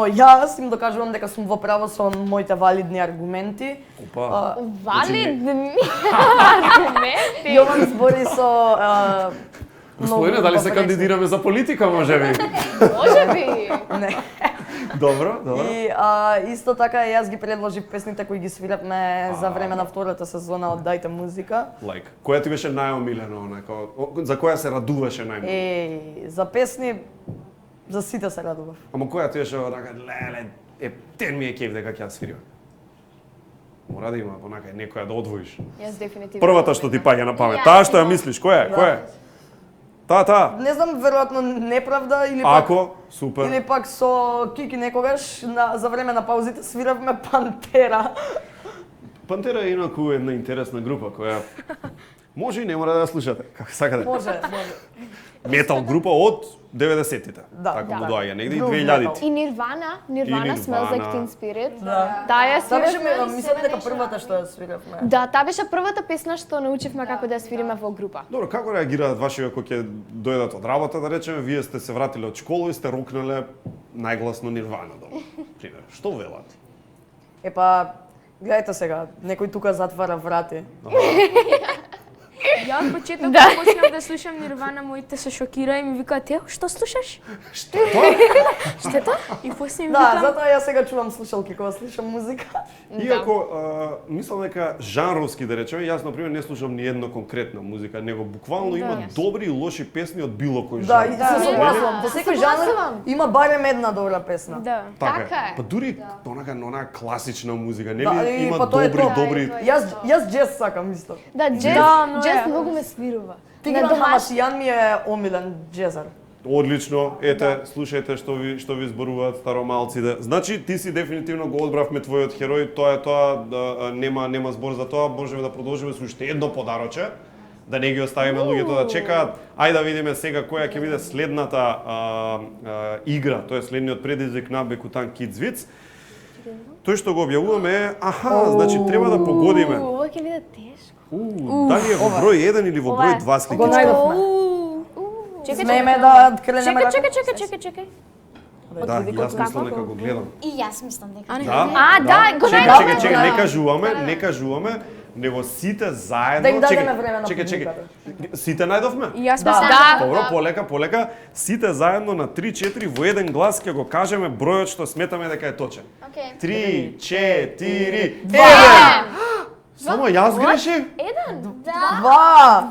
Speaker 2: јас им докажувам дека сум во право со моите валидни аргументи.
Speaker 1: Опа.
Speaker 5: Валидни аргументи.
Speaker 2: Јован збори со
Speaker 1: Господине, дали се кандидираме за политика, може би?
Speaker 5: Може би.
Speaker 2: Не.
Speaker 1: Добро.
Speaker 2: И исто така јас ги предложив песните кои ги свиревме за време на втората сезона од Дајте музика.
Speaker 1: Која ти беше најомилена, онако, за која се радуваше најмногу?
Speaker 2: За песни за сите се радував.
Speaker 1: Ама која ти беше онака, леле, тен ми е кеф дека ќе ја свирам. Мора да има онака некоја да одвоиш.
Speaker 5: Јас дефинитивно.
Speaker 1: Првата што ти паѓа на памет, таа што ја мислиш, која е? Таа.
Speaker 2: Не знам, веројатно неправда или пак
Speaker 1: Ако, супер.
Speaker 2: или пак со Кики некогаш за време на паузите свиравме Пантера.
Speaker 1: Пантера е инаку една интересна група која може и не мора да ја слушате, како сакате.
Speaker 2: Може.
Speaker 1: Метал група од 90-тите.
Speaker 2: Да,
Speaker 1: Така му
Speaker 2: да.
Speaker 1: доаѓа, негде и
Speaker 2: Groove
Speaker 1: 2000-ти.
Speaker 5: И Nirvana Smells Like Teen Spirit.
Speaker 2: Да.
Speaker 5: Таа ја
Speaker 2: Тоа беше
Speaker 5: свиравме.
Speaker 2: мислам дека првата што ја свиравме.
Speaker 5: Да, таа беше првата песна што научивме како да ја свириме во група.
Speaker 1: Добро, како реагираат вашите кога ќе дојдат од работа, да речеме, вие сте се вратиле од школа и сте рокнале најгласно Нирвана дома. Пример, што велат?
Speaker 2: Епа, гледајте сега, некој тука затвара врати.
Speaker 7: Ја од почеток кога почнав да слушам Нирвана, моите се шокира и ми викаат: "Ео, што слушаш?"
Speaker 1: Што тоа?
Speaker 7: Што тоа? И после ми
Speaker 2: Да,
Speaker 7: викам:
Speaker 2: затоа ја сега чувам слушалки кога слушам музика.
Speaker 1: Иако мислам дека жанровски да речеме, јас на пример не слушам ни една конкретна музика, него буквално има добри и лоши песни од било кој
Speaker 2: Да,
Speaker 1: жанр.
Speaker 2: и се согласувам. Во секој жанр
Speaker 5: Согласувам.
Speaker 2: има барем една добра песна.
Speaker 7: Да.
Speaker 5: Така е.
Speaker 1: Па дури онаа класична музика, нели
Speaker 2: Да, и
Speaker 1: има
Speaker 2: па тоа е
Speaker 1: добри
Speaker 2: тоа.
Speaker 1: добри.
Speaker 2: Јас джез сакам исто.
Speaker 5: Да, джез,
Speaker 7: Да, но
Speaker 5: джез
Speaker 7: е.
Speaker 5: многу ме свирува.
Speaker 2: Тигран
Speaker 5: На домаш-
Speaker 2: Хамасијан ми е омилен джезар.
Speaker 1: Одлично, ете, слушајте што ви зборуваат старомалците. Значи ти си дефинитивно го одбравме твојот херој, тоа е тоа, нема збор за тоа, можеме да продолжиме со уште едно подароче. Да не ги оставиме луѓето да чекаат. Ајде да видиме сега која ќе биде следната игра, тоа е следниот предизвик на Бекутан Kids Vic. Тој што го објавуваме е, значи треба да погодиме.
Speaker 5: Ова ќе биде тешко.
Speaker 1: Дали е во број 1 или во број 2
Speaker 2: Го
Speaker 1: сликичка?
Speaker 2: најдовме.
Speaker 5: Чекај,
Speaker 2: Смееме
Speaker 5: чекај.
Speaker 2: да кренеме
Speaker 5: Чекај.
Speaker 1: Да, јас мислам дека го гледам.
Speaker 6: И јас мислам дека.
Speaker 1: Да?
Speaker 5: А, да, го
Speaker 1: Чекај,
Speaker 5: најдовме.
Speaker 1: не кажуваме, него сите заедно.
Speaker 2: Да им дадеме време на
Speaker 1: чекај.
Speaker 2: публиката.
Speaker 1: Сите најдовме?
Speaker 7: И јас
Speaker 2: Да.
Speaker 7: мислам
Speaker 5: Да.
Speaker 1: Добро, полека. Сите заедно на 3-4 во еден глас ќе го кажеме бројот што сметаме дека е точен.
Speaker 6: Океј.
Speaker 1: 3, 4, 1.
Speaker 5: Еден.
Speaker 1: Само јас грешив?
Speaker 5: Еден.
Speaker 2: Два!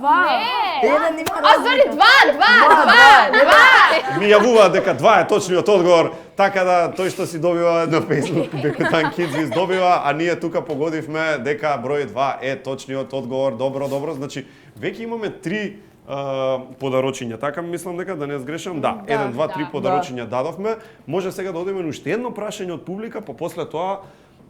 Speaker 2: Еден има
Speaker 5: А, зори,
Speaker 2: разлика.
Speaker 5: два.
Speaker 1: Ми јавуваат дека 2 е точниот одговор, така да тој што си добива на Facebook Бекутан Kids Vic добива, а ние тука погодивме дека број 2 е точниот одговор. Добро, значи веќе имаме 3 подарочиња, така мислам дека да не сгрешам. Да, 1, 2, 3 подарочиња дадовме. Може сега да одиме на уште едно прашање од публика, па после тоа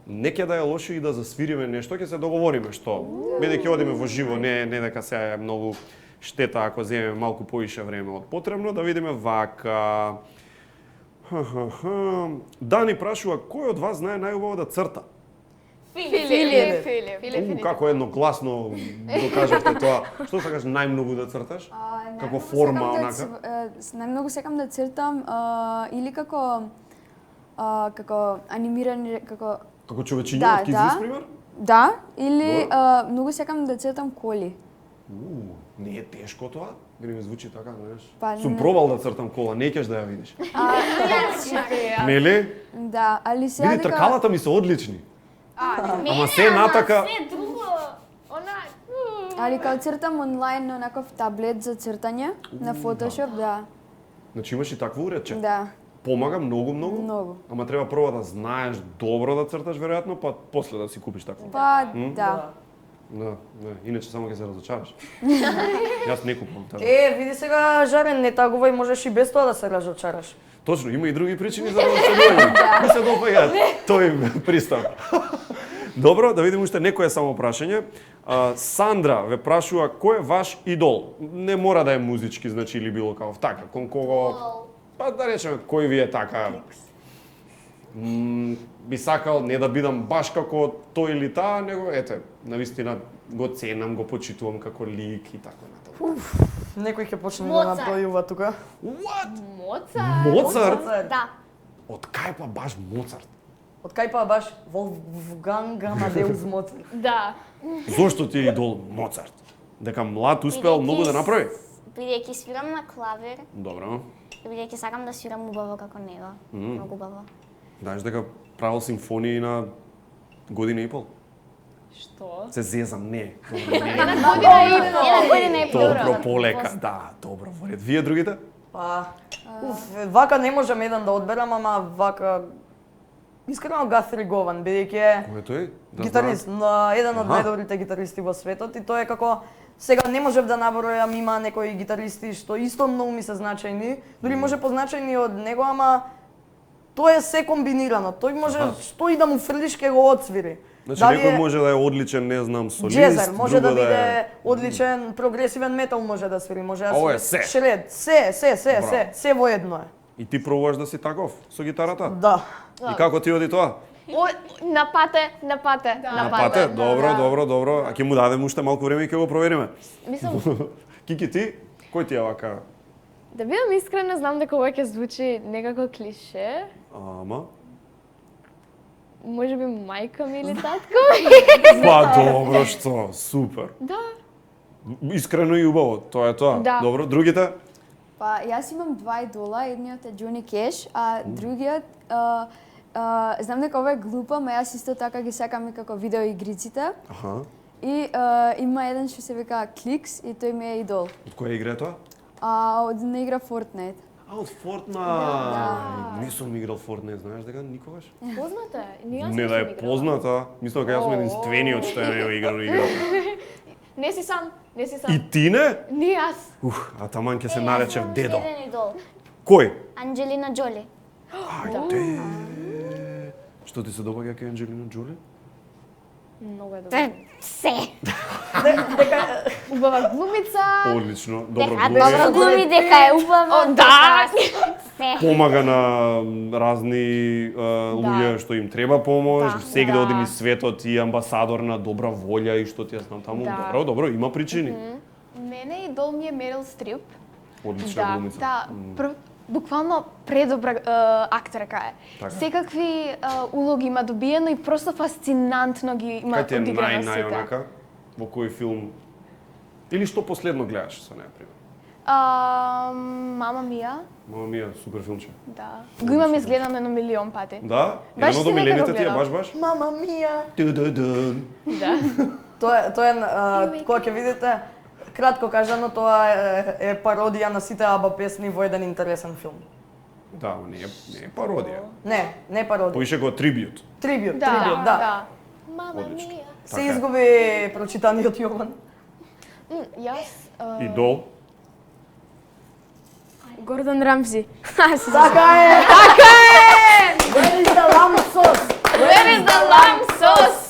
Speaker 1: не ќе да е лошо и да засвириме нешто, ќе се договориме што. Бидејќи одиме во живо, не дека сега е многу штета ако земеме малку поише време од потребно, да видиме вака. Дани прашува кој од вас знае најубаво да црта?
Speaker 5: Филип.
Speaker 1: Како едногласно докажавте тоа. Што сакаш најмногу да црташ? Како форма онака?
Speaker 3: Најмногу сакам да цртам или како анимирани
Speaker 1: Како човечиња
Speaker 3: Да,
Speaker 1: од Kids
Speaker 3: да.
Speaker 1: Vic, пример?
Speaker 3: Да, или многу сакам да цртам коли.
Speaker 1: Не е тешко тоа? Гри ми звучи така, знаеш.
Speaker 3: Па,
Speaker 1: Сум
Speaker 3: не.
Speaker 1: пробал да цртам кола, не ќеш да ја видиш. Нели?
Speaker 3: Да, али сега
Speaker 1: Види, тркалата ми се одлични. Ама се натака...
Speaker 6: Се друго.
Speaker 3: Али кога цртам онлайн на некој таблет за цртање на Photoshop, да.
Speaker 1: Значи имаш и такво уредче?
Speaker 3: Да.
Speaker 1: Помага многу.
Speaker 3: Многу.
Speaker 1: Ама треба прво да знаеш добро да црташ веројатно, па после да си купиш такво.
Speaker 3: Па, да.
Speaker 1: Да, иначе само ќе се разочараш. Јас не купувам така.
Speaker 2: Види сега Жарен не тагува и можеш и без тоа да се разочараш.
Speaker 1: Точно, има и други причини за разочарување. Ми се допаѓа тој пристап. Добро, да видиме уште некое само прашање. Сандра ве прашува кој е ваш идол? Не мора да е музички, значи или било каков така, кон кого па да речеме кој ви е така. Би сакал не да бидам баш како тој или таа, него ете, навистина го ценам, го почитувам како лик и така натаму.
Speaker 2: Некој ќе почне да
Speaker 6: Моцарт.
Speaker 2: набројува тука.
Speaker 1: What?
Speaker 5: Моцарт.
Speaker 1: Моцарт?
Speaker 6: Да.
Speaker 1: Од кај па баш Моцарт?
Speaker 2: Од кај па баш Wolfgang Amadeus Mozart.
Speaker 5: Да.
Speaker 1: Зошто ти е идол Моцарт? Дека млад успел многу да направи?
Speaker 6: Бидејќи свирам на клавир,
Speaker 1: Добро.
Speaker 6: и бидејќи сакам да свирам убаво како него. Многу убаво.
Speaker 1: Знаеш дека правил симфонии на година и пол?
Speaker 5: Што?
Speaker 1: Се зезам, не. Добро, не.
Speaker 6: Една година и
Speaker 1: Добро, полека. Да, добро, во ред. Вие другите?
Speaker 2: Па, вака не можам еден да одберам, ама вака искрено Гатри Гован, бидејќи е
Speaker 1: Кој е тој? Да
Speaker 2: гитарист, на еден од
Speaker 1: Аха.
Speaker 2: најдобрите гитаристи во светот и тој е како сега не можев да набројам, има некои гитаристи што исто многу ми се значајни, дури може позначајни од него, ама тоа е се комбинирано. Тој може што и да му фрлиш ќе го отсвири.
Speaker 1: Значи
Speaker 2: Дали
Speaker 1: некој
Speaker 2: е
Speaker 1: може да е одличен, не знам, солист,
Speaker 2: джезер, може да
Speaker 1: друго
Speaker 2: биде одличен прогресивен метал може да свири, може да
Speaker 1: Ово е
Speaker 2: свири
Speaker 1: се.
Speaker 2: шред, се во едно е.
Speaker 1: И ти пробуваш да си таков со гитарата?
Speaker 2: Да.
Speaker 1: И како ти оди тоа?
Speaker 5: На пате.
Speaker 1: На пате? Добро. А ќе му дадеме уште малку време и ќе го провериме.
Speaker 5: Мислам,
Speaker 1: Кики ти, кој ти е вака?
Speaker 5: да бидам искрена, знам дека ова ќе звучи некако клише.
Speaker 1: Ама?
Speaker 5: Може би мајка ми или татко.
Speaker 1: Па добро, што? Супер.
Speaker 5: Да.
Speaker 1: Искрено и убаво, тоа е тоа.
Speaker 5: Да.
Speaker 1: Добро, другите?
Speaker 3: Па, јас имам два идола, едниот е Джони Кеш, а другиот, знам дека ова е глупо, ама јас исто така ги сакам и како видеоигриците.
Speaker 1: Аха.
Speaker 3: И има еден што се вика Кликс и тој ми е идол.
Speaker 1: Од која игра е тоа?
Speaker 3: Од не игра Fortnite.
Speaker 1: А, од Fortnite. Нисам играл Fortnite, знаеш дека никогаш?
Speaker 5: Позната е. Ни јас
Speaker 1: Не да
Speaker 5: сум
Speaker 1: е
Speaker 5: играла.
Speaker 1: позната, мислам дека јас сум единствениот што ја не играл играта.
Speaker 5: Не си сам, не си сам.
Speaker 1: И ти не?
Speaker 5: Ни јас.
Speaker 1: А таман ќе се наречев дедо.
Speaker 6: Еден идол.
Speaker 1: Кој?
Speaker 6: Анджелина Джоли.
Speaker 1: Ајде. Што ти се допаѓа кај Анджелина Джоли?
Speaker 5: Многу е добро.
Speaker 6: Се.
Speaker 5: Убава глумица.
Speaker 1: Одлично, добро
Speaker 6: Дека
Speaker 1: глуми.
Speaker 6: добро глуми, дека е убава.
Speaker 5: Да.
Speaker 6: Се.
Speaker 1: Помага на разни луѓе што им треба помош,
Speaker 5: Да.
Speaker 1: сегде
Speaker 5: Да.
Speaker 1: оди низ светот и амбасадор на добра волја и што ти ја знам таму.
Speaker 5: Да.
Speaker 1: Добро, добро, има причини.
Speaker 5: Мене идол ми е Мерил Стрип.
Speaker 1: Одлична
Speaker 5: Да,
Speaker 1: глумица.
Speaker 5: да. Буквално предобра актерка е.
Speaker 1: Така.
Speaker 5: Секакви улоги има добиено и просто фасцинантно ги има
Speaker 1: Кај ти е
Speaker 5: одиграно сите.
Speaker 1: најонака? Во кој филм? Или што последно гледаш со неја, пример?
Speaker 5: Мама Мија,
Speaker 1: Мама ми е супер филмче.
Speaker 5: да. Го имам изгледано на милион пати.
Speaker 1: Да?
Speaker 5: Баш
Speaker 1: Едно од
Speaker 5: си нека
Speaker 1: омилените
Speaker 5: го
Speaker 1: ти е
Speaker 5: гледам.
Speaker 1: баш?
Speaker 2: Мама мија.
Speaker 1: Ту-ду-дун.
Speaker 5: Да.
Speaker 2: Тоа е кога ќе видите, кратко кажано, тоа е пародија на сите аба песни во еден интересен филм.
Speaker 1: Да, ама не е пародија.
Speaker 2: Не пародија.
Speaker 1: Поише го трибјут.
Speaker 2: Трибјут,
Speaker 5: Да,
Speaker 2: трибјут, да.
Speaker 5: да. Мама
Speaker 1: Одлично.
Speaker 5: Мија.
Speaker 2: Се
Speaker 1: Така е.
Speaker 2: изгуби прочитаниот Јован.
Speaker 5: Јас
Speaker 1: Идол.
Speaker 7: Гордон Рамзи.
Speaker 2: Така е! Where is the lamb sauce?
Speaker 5: Where is the lamb sauce?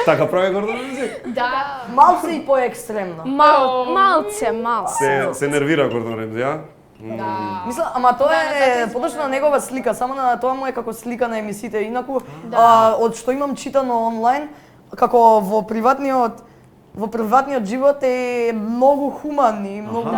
Speaker 1: Така прави Гордон Рамзи?
Speaker 5: Да.
Speaker 2: Малце и поекстремно.
Speaker 7: Малце.
Speaker 1: Се нервира Гордон Рамзи, а?
Speaker 2: Мисля, ама тоа е подошла негова слика, само на тоа му е како слика на емисиите. Инаку, од што имам читано онлайн, како во приватниот живот е многу хуман и многу...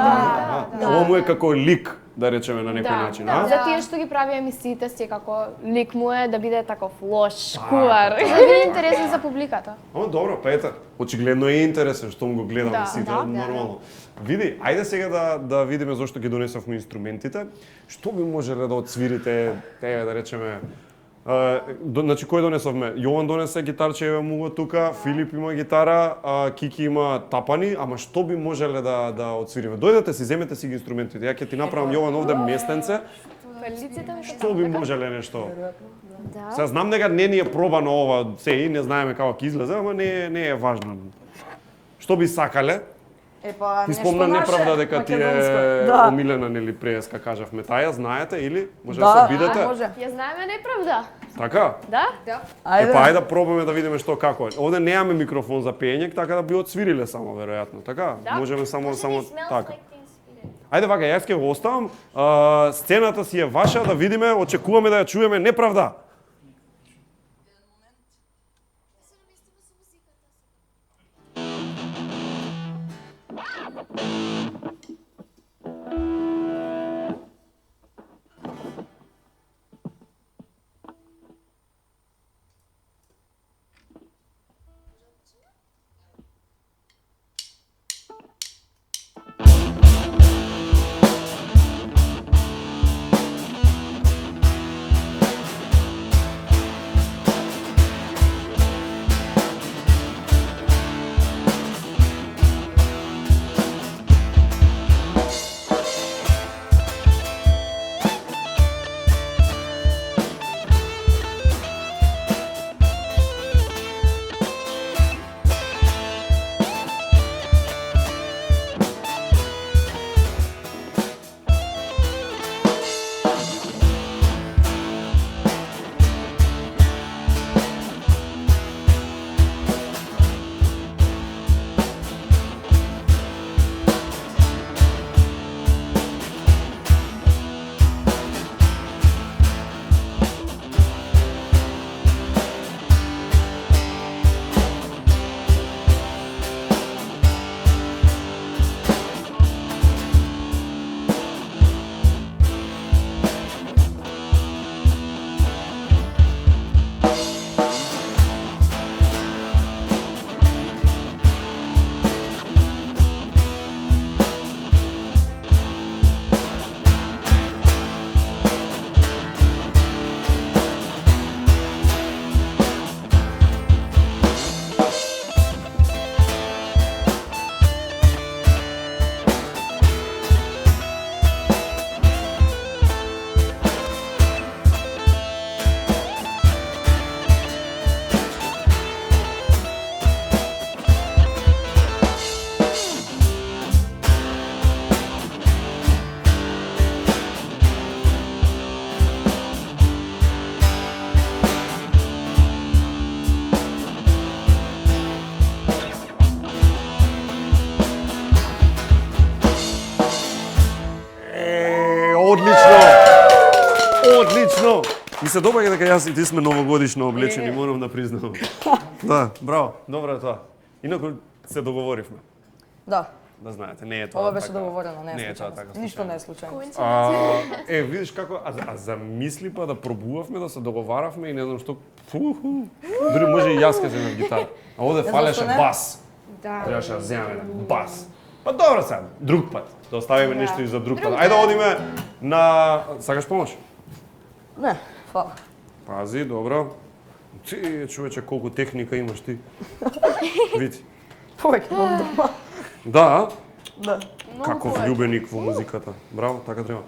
Speaker 1: Ова му е како лик, да речеме на некој начин, а?
Speaker 5: За тие што ги прави емисиите си како лик му е да биде таков лош, кувар. Да биде интересен за публиката.
Speaker 1: О, добро, па ете, очигледно е интересен што му го гледаме
Speaker 5: Да,
Speaker 1: сите,
Speaker 5: да,
Speaker 1: нормално. Види, ајде сега да видиме зошто ги донесовме инструментите. Што би можеле да отсвирите, да речеме, значи кој донесовме? Јован донесе гитарче, еве му го тука, Филип има гитара, Кики има тапани, ама што би можеле да отсвириме? Дојдете си, земете си ги инструментите. Ја ќе ти направам Јован овде местенце. Што би можеле нешто? Сега знам дека не ни е пробано ова се и не знаеме како ќе излезе, ама не е важно. Што би сакале?
Speaker 2: Епа,
Speaker 1: Ти
Speaker 2: нешто
Speaker 1: спомна
Speaker 2: наше,
Speaker 1: неправда дека ти
Speaker 2: македонско.
Speaker 1: е
Speaker 2: Да.
Speaker 1: омилена нели преска кажавме таја, знаете или може
Speaker 2: Да,
Speaker 1: да се бидете?
Speaker 2: може.
Speaker 5: Ја знаеме неправда.
Speaker 1: Така?
Speaker 5: Да?
Speaker 2: Ајде.
Speaker 1: Ајде да пробаме да видиме што како е. Овде немаме микрофон за пеење, така да би отсвириле само веројатно, така?
Speaker 5: Да.
Speaker 1: Можеме само така.
Speaker 6: Like
Speaker 1: Ајде вака, јас ќе го оставам. Сцената си е ваша, да видиме, очекуваме да ја чуеме неправда. Одлично! Одлично! Ми се допаѓа дека јас и ти сме новогодишно облечени, морам да признам. Да, браво, добро е тоа. Инаку се договоривме.
Speaker 2: Да,
Speaker 1: Да знаете, не е тоа.
Speaker 2: ова беше
Speaker 1: така.
Speaker 2: договорено, не
Speaker 1: Не
Speaker 2: е
Speaker 1: е тоа
Speaker 2: случајно.
Speaker 1: така.
Speaker 2: Ништо не е случајно.
Speaker 1: Видиш како, а замисли па да пробувавме, да се договаравме и не знам што, дури може и јас ке земам гитара. А овде фалеше
Speaker 2: зашто не?
Speaker 1: бас.
Speaker 7: Да.
Speaker 1: Требаше да земеме бас. Па добро сега, друг пат. Да оставиме нешто и за друг пат. Ајде да одиме на... Сакаш помош?
Speaker 2: Не, фала.
Speaker 1: Пази, добро. Ти, човече, колку техника имаш ти. Види.
Speaker 2: Повеќе имам дома.
Speaker 1: Да,
Speaker 2: Да.
Speaker 1: каков љубеник во музиката. Браво, така треба.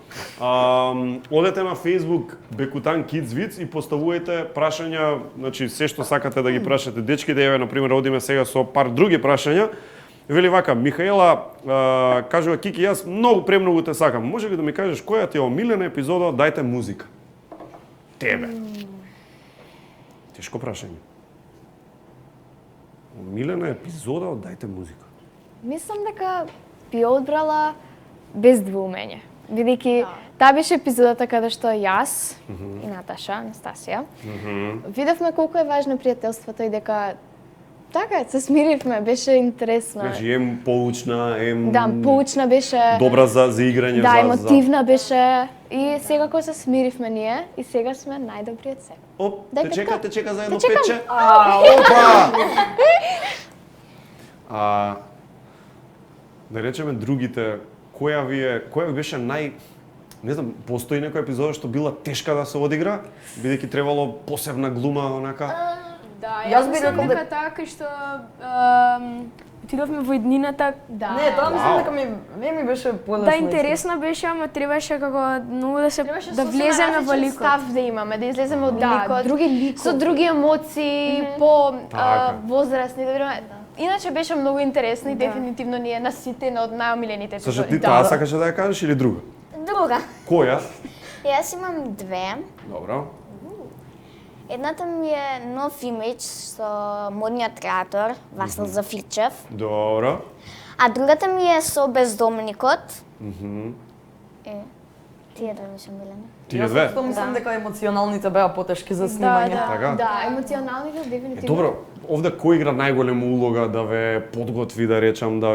Speaker 1: Одете на Facebook Бекутан Kids Vids и поставувајте прашања, значи се што сакате да ги прашате дечките. Еве, на пример, одиме сега со пар други прашања. Вели вака, Михаела кажува: Кики, јас премногу те сакам. Може ли да ми кажеш која ти е омилена епизода од Дајте музика? Тебе. Тешко прашање. Омилена епизода од Дајте музика.
Speaker 5: Мислам дека би одбрала без двоумење. Бидејќи таа беше епизодата каде што јас и Наташа, Анастасија, видовме колку е важно пријателството и дека така, се смиривме, беше интересно.
Speaker 1: Значи, ем поучна, ем...
Speaker 5: Да, поучна беше.
Speaker 1: Добра за играње.
Speaker 5: Да, емотивна беше и сега кога се смиривме ние и сега сме најдобриот сега.
Speaker 1: Оп,
Speaker 5: Дај
Speaker 1: те чека за едно
Speaker 5: чекам.
Speaker 1: пече. Опа! Да речеме другите, која ви беше не знам, постои некоја епизода што била тешка да се одигра, бидејќи требало посебна глума, онака?
Speaker 7: Да,
Speaker 2: Јас
Speaker 7: јас
Speaker 2: би
Speaker 7: мислам
Speaker 2: рекол
Speaker 7: дека така што отидовме во еднината.
Speaker 5: Да.
Speaker 2: Не, тоа мислам дека ми беше полесно.
Speaker 7: Да, интересна беше, ама требаше како многу да се да влеземе во ликот.
Speaker 5: Став да имаме, да излеземе од
Speaker 7: Да,
Speaker 5: ликот.
Speaker 7: други ликови.
Speaker 5: Со други емоции, по
Speaker 1: Така.
Speaker 5: возрастни, да видиме. Иначе беше многу интересно и дефинитивно ни е на сите една од најомилените
Speaker 1: Сашо,
Speaker 5: епизоди.
Speaker 1: ти тоа сакаше да ја кажеш или друга?
Speaker 6: Друга.
Speaker 1: Која?
Speaker 6: Јас имам две.
Speaker 1: Добро.
Speaker 6: Едната ми е нов имидж со модниот креатор Васил Зафирчев,
Speaker 1: Добро.
Speaker 6: а другата ми е со бездомникот. Тие две ми се милени.
Speaker 1: Тие две?
Speaker 2: Јас мислам дека емоционалните беа потешки за снимање.
Speaker 1: Така?
Speaker 5: Да, емоционалните дефинитивно.
Speaker 1: Добро, овде кој игра најголема улога да ве подготви, да речам, да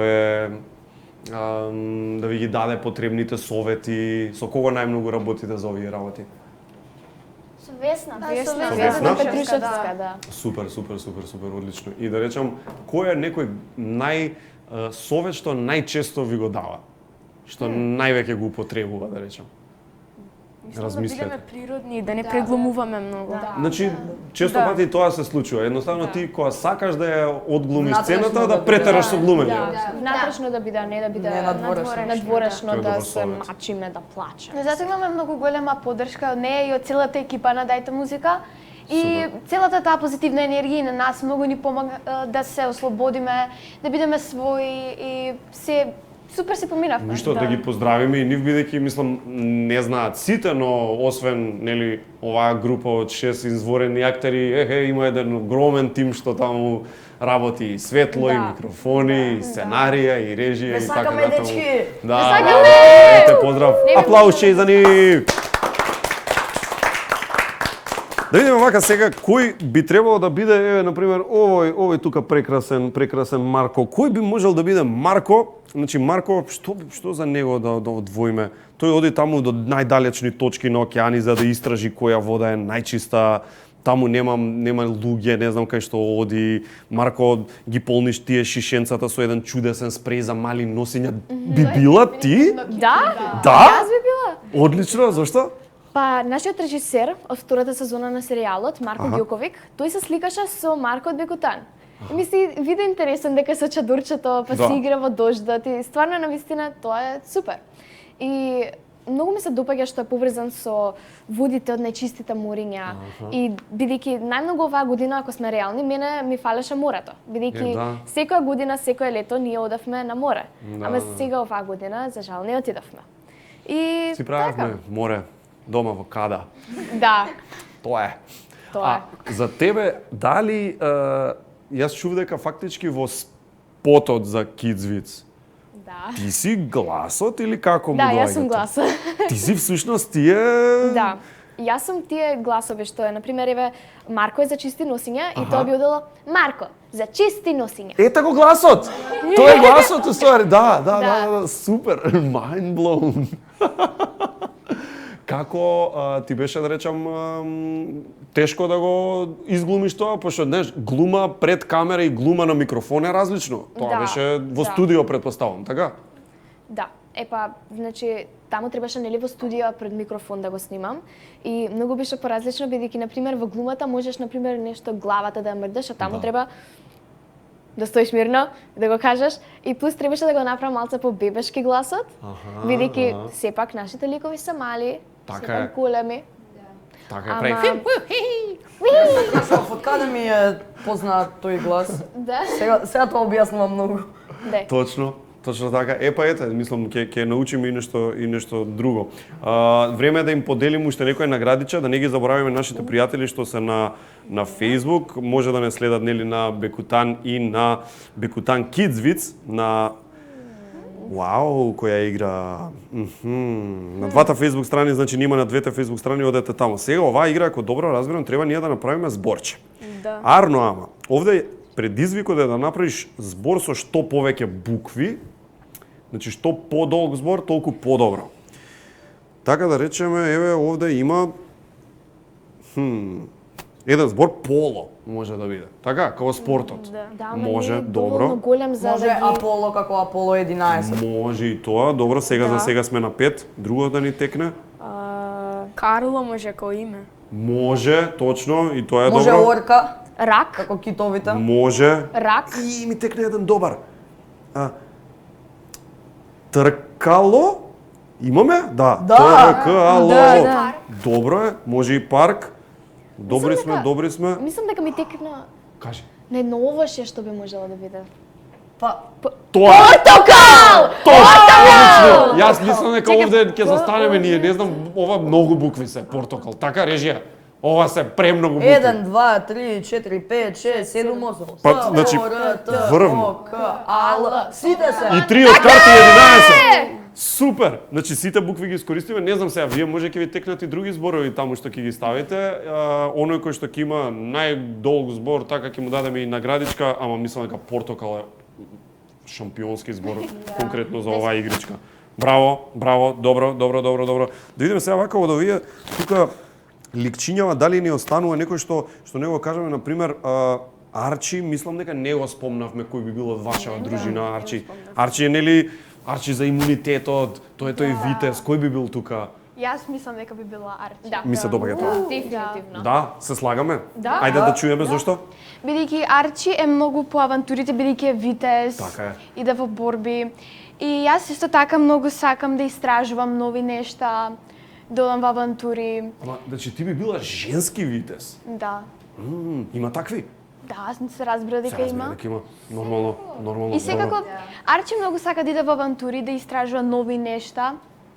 Speaker 1: ви ги даде потребните совети, со кого најмногу работите за овие работи?
Speaker 6: Со Весна.
Speaker 1: Весна?
Speaker 5: Весна Петрушевска, да.
Speaker 1: Супер, одлично. И да речам, кој е некој совет што најчесто ви го дава? Што највеќе го употребува, да речем?
Speaker 7: Мислам да
Speaker 1: Размислете.
Speaker 7: бидеме природни и да не преглумуваме многу.
Speaker 1: Значи, често пати тоа се случува. Едноставно ти кога сакаш да ја одглумиш
Speaker 2: Внатрешно
Speaker 1: сцената,
Speaker 2: да
Speaker 1: да претераш со глумење.
Speaker 5: Да, внатрешно да биде, не да биде
Speaker 2: Не надворешно.
Speaker 5: надворешно
Speaker 1: Тој е
Speaker 5: да
Speaker 1: добар
Speaker 5: се
Speaker 1: совет.
Speaker 5: мачиме, да плачеме. Затоа имаме многу голема поддршка од неја и од целата екипа на Дајте музика. И целата таа позитивна енергија на нас многу ни помага да се ослободиме, да бидеме своји и се супер се поминавме.
Speaker 1: Ништо да ги поздравиме и нив бидејќи мислам не знаат сите, но освен нели оваа група од 6 изворени актери, има еден огромен тим што таму работи и светло, и микрофони, и сценарија, и режија и така
Speaker 2: сакаме,
Speaker 1: натаму.
Speaker 2: дечки!
Speaker 1: Да,
Speaker 5: сакаме!
Speaker 1: ете поздрав. Аплаусче и за нив. Да видиме вака сега кој би требало да биде, еве на пример, овој тука прекрасен Марко. Кој би можел да биде Марко? Значи Марко, што за него да одвоиме? Тој оди таму до најдалечни точки на океани за да истражи која вода е најчиста. Таму нема луѓе, не знам кај што оди. Марко ги полниш тие шишенцата со еден чудесен спреј за мали носења. Би била ти?
Speaker 5: Да?
Speaker 1: Да?
Speaker 5: Јас би била.
Speaker 1: Одлично, зошто?
Speaker 5: Па, нашиот режисер од втората сезона на серијалот, Марко Ѓоковик, тој се сликаше со Марко од Бекутан. И ми се виде интересен дека со чадурчето, па си игра во дождот и стварно навистина тоа е супер. И многу ми се допаѓа што е поврзан со водите од најчистите мориња и бидејќи најмногу оваа година, ако сме реални, мене ми фалеше морето. Бидејќи секоја година, секое лето ние одевме на море. Ама сега оваа година за жал не отидовме. И
Speaker 1: Си правевме море дома во Када.
Speaker 5: Да.
Speaker 1: Тоа е.
Speaker 5: Тоа е.
Speaker 1: За тебе, дали јас чув дека фактички во спотот за Kids Vids,
Speaker 5: Да.
Speaker 1: ти си гласот или како му
Speaker 5: Да,
Speaker 1: доаѓа?
Speaker 5: јас сум гласа.
Speaker 1: Ти си всушност тие...
Speaker 5: Да. Јас сум тие гласови што е, например, еве, Марко е за чисти носиња и тоа би одело Марко за чисти носиња.
Speaker 1: Ете го гласот! Тоа е гласот, уствари. Да, супер. Mind blown. Како ти беше, да речам, тешко да го изглумиш тоа, пошто, знаеш, глума пред камера и глума на микрофон е различно. Тоа
Speaker 5: Да,
Speaker 1: беше во
Speaker 5: да.
Speaker 1: студио, предпоставам, така?
Speaker 5: Да. Епа, значи, таму требаше нели во студио пред микрофон да го снимам и многу беше поразлично бидејќи на пример во глумата можеш на пример нешто главата да ја мрдаш, а таму треба да стоиш мирно, да го кажеш и плюс требаше да го направам малце по бебешки гласот, бидејќи сепак нашите ликови се мали,
Speaker 1: Така
Speaker 5: сепак
Speaker 1: е.
Speaker 5: големи.
Speaker 1: Така е,
Speaker 5: Ама-
Speaker 1: прави.
Speaker 2: Прашав, од каде ми е познат тој глас?
Speaker 5: Да.
Speaker 2: Сега тоа објаснува многу.
Speaker 5: Да.
Speaker 1: Точно така. Епа ете, мислам ќе научиме и нешто друго. Време е да им поделим уште некои наградича, да не ги забораваме нашите пријатели што се на Facebook, може да не следат нели на Бекутан и на Бекутан Kids Vids на Вау, која игра. На двата Facebook страни, значи нима на двете Facebook страни, одете таму. Сега оваа игра, ако добро разбирам, треба ние да направиме зборче.
Speaker 7: Да.
Speaker 1: Арно ама, овде предизвикот е да направиш збор со што повеќе букви, значи што подолг збор, толку подобро. Така да речеме, еве овде има еден збор поло може да биде. Така, како спортот.
Speaker 5: Да, ама
Speaker 1: Може,
Speaker 5: не е
Speaker 1: добро.
Speaker 5: доволно голем за
Speaker 2: Може
Speaker 5: да ги...
Speaker 2: Аполо како Аполо 11.
Speaker 1: Може и тоа. Добро, сега за сега сме на 5. Друго да ни текне?
Speaker 7: Карло може како име.
Speaker 1: Може, точно, и тоа е
Speaker 2: Може
Speaker 1: добро.
Speaker 2: орка,
Speaker 5: Рак,
Speaker 2: како китовите.
Speaker 1: Може.
Speaker 5: рак,
Speaker 1: И ми текне еден добар. Тркало? Имаме? Да. Тркало.
Speaker 5: Да.
Speaker 1: Добро е, може и парк. Добри
Speaker 5: Мислам
Speaker 1: сме,
Speaker 5: дека-
Speaker 1: добри сме.
Speaker 5: мислам дека ми текна
Speaker 1: Кажи.
Speaker 5: на едно овоше што би можело да биде.
Speaker 2: Па,
Speaker 1: Тоа е.
Speaker 5: Портокал!
Speaker 1: Одлично. Јас мислам дека
Speaker 5: Чекай,
Speaker 1: овде ќе застанеме ние, не знам, ова многу букви се, портокал. Така, режија. Ова се премногу букви.
Speaker 2: 1, 2, 3, 4, 5, 6, 7, 8.
Speaker 1: Па, значи, врвно.
Speaker 2: К, А, Л, сите се.
Speaker 1: И 3 од карти 11. Супер! Значи сите букви ги искористиме. Не знам сега, вие може ќе ви текнат и други зборови таму што ќе ги ставите. Оној кој што ќе има најдолг збор, така ќе му дадеме и наградичка, ама мислам дека портокал е шампионски збор конкретно за оваа игричка. Браво, браво, добро. Да видиме сега вака од овие тука ликчињава дали ни останува некој што не го кажеме, на пример, Арчи, мислам дека не го спомнавме кој би бил од вашава дружина Арчи. Арчи е нели Арчи за имунитетот, тој е Витез, кој би бил тука?
Speaker 7: Јас мислам дека би била Арчи.
Speaker 5: Да.
Speaker 1: Ми се допаѓа тоа.
Speaker 5: Дефинитивно.
Speaker 1: Да, се слагаме.
Speaker 5: Да.
Speaker 1: Ајде да чуеме зошто.
Speaker 7: Бидејќи Арчи е многу по авантурите, бидејќи е витез,
Speaker 1: Така е.
Speaker 7: иде во борби. И јас исто така многу сакам да истражувам нови нешта, да одам во авантури.
Speaker 1: Ама, значи ти би била женски Витез.
Speaker 7: Да.
Speaker 1: Има такви?
Speaker 7: Да, се разбира дека
Speaker 1: Се
Speaker 7: има.
Speaker 1: разбира дека има. Нормално.
Speaker 7: И секако Арчи многу сака да иде во авантури, да истражува нови нешта.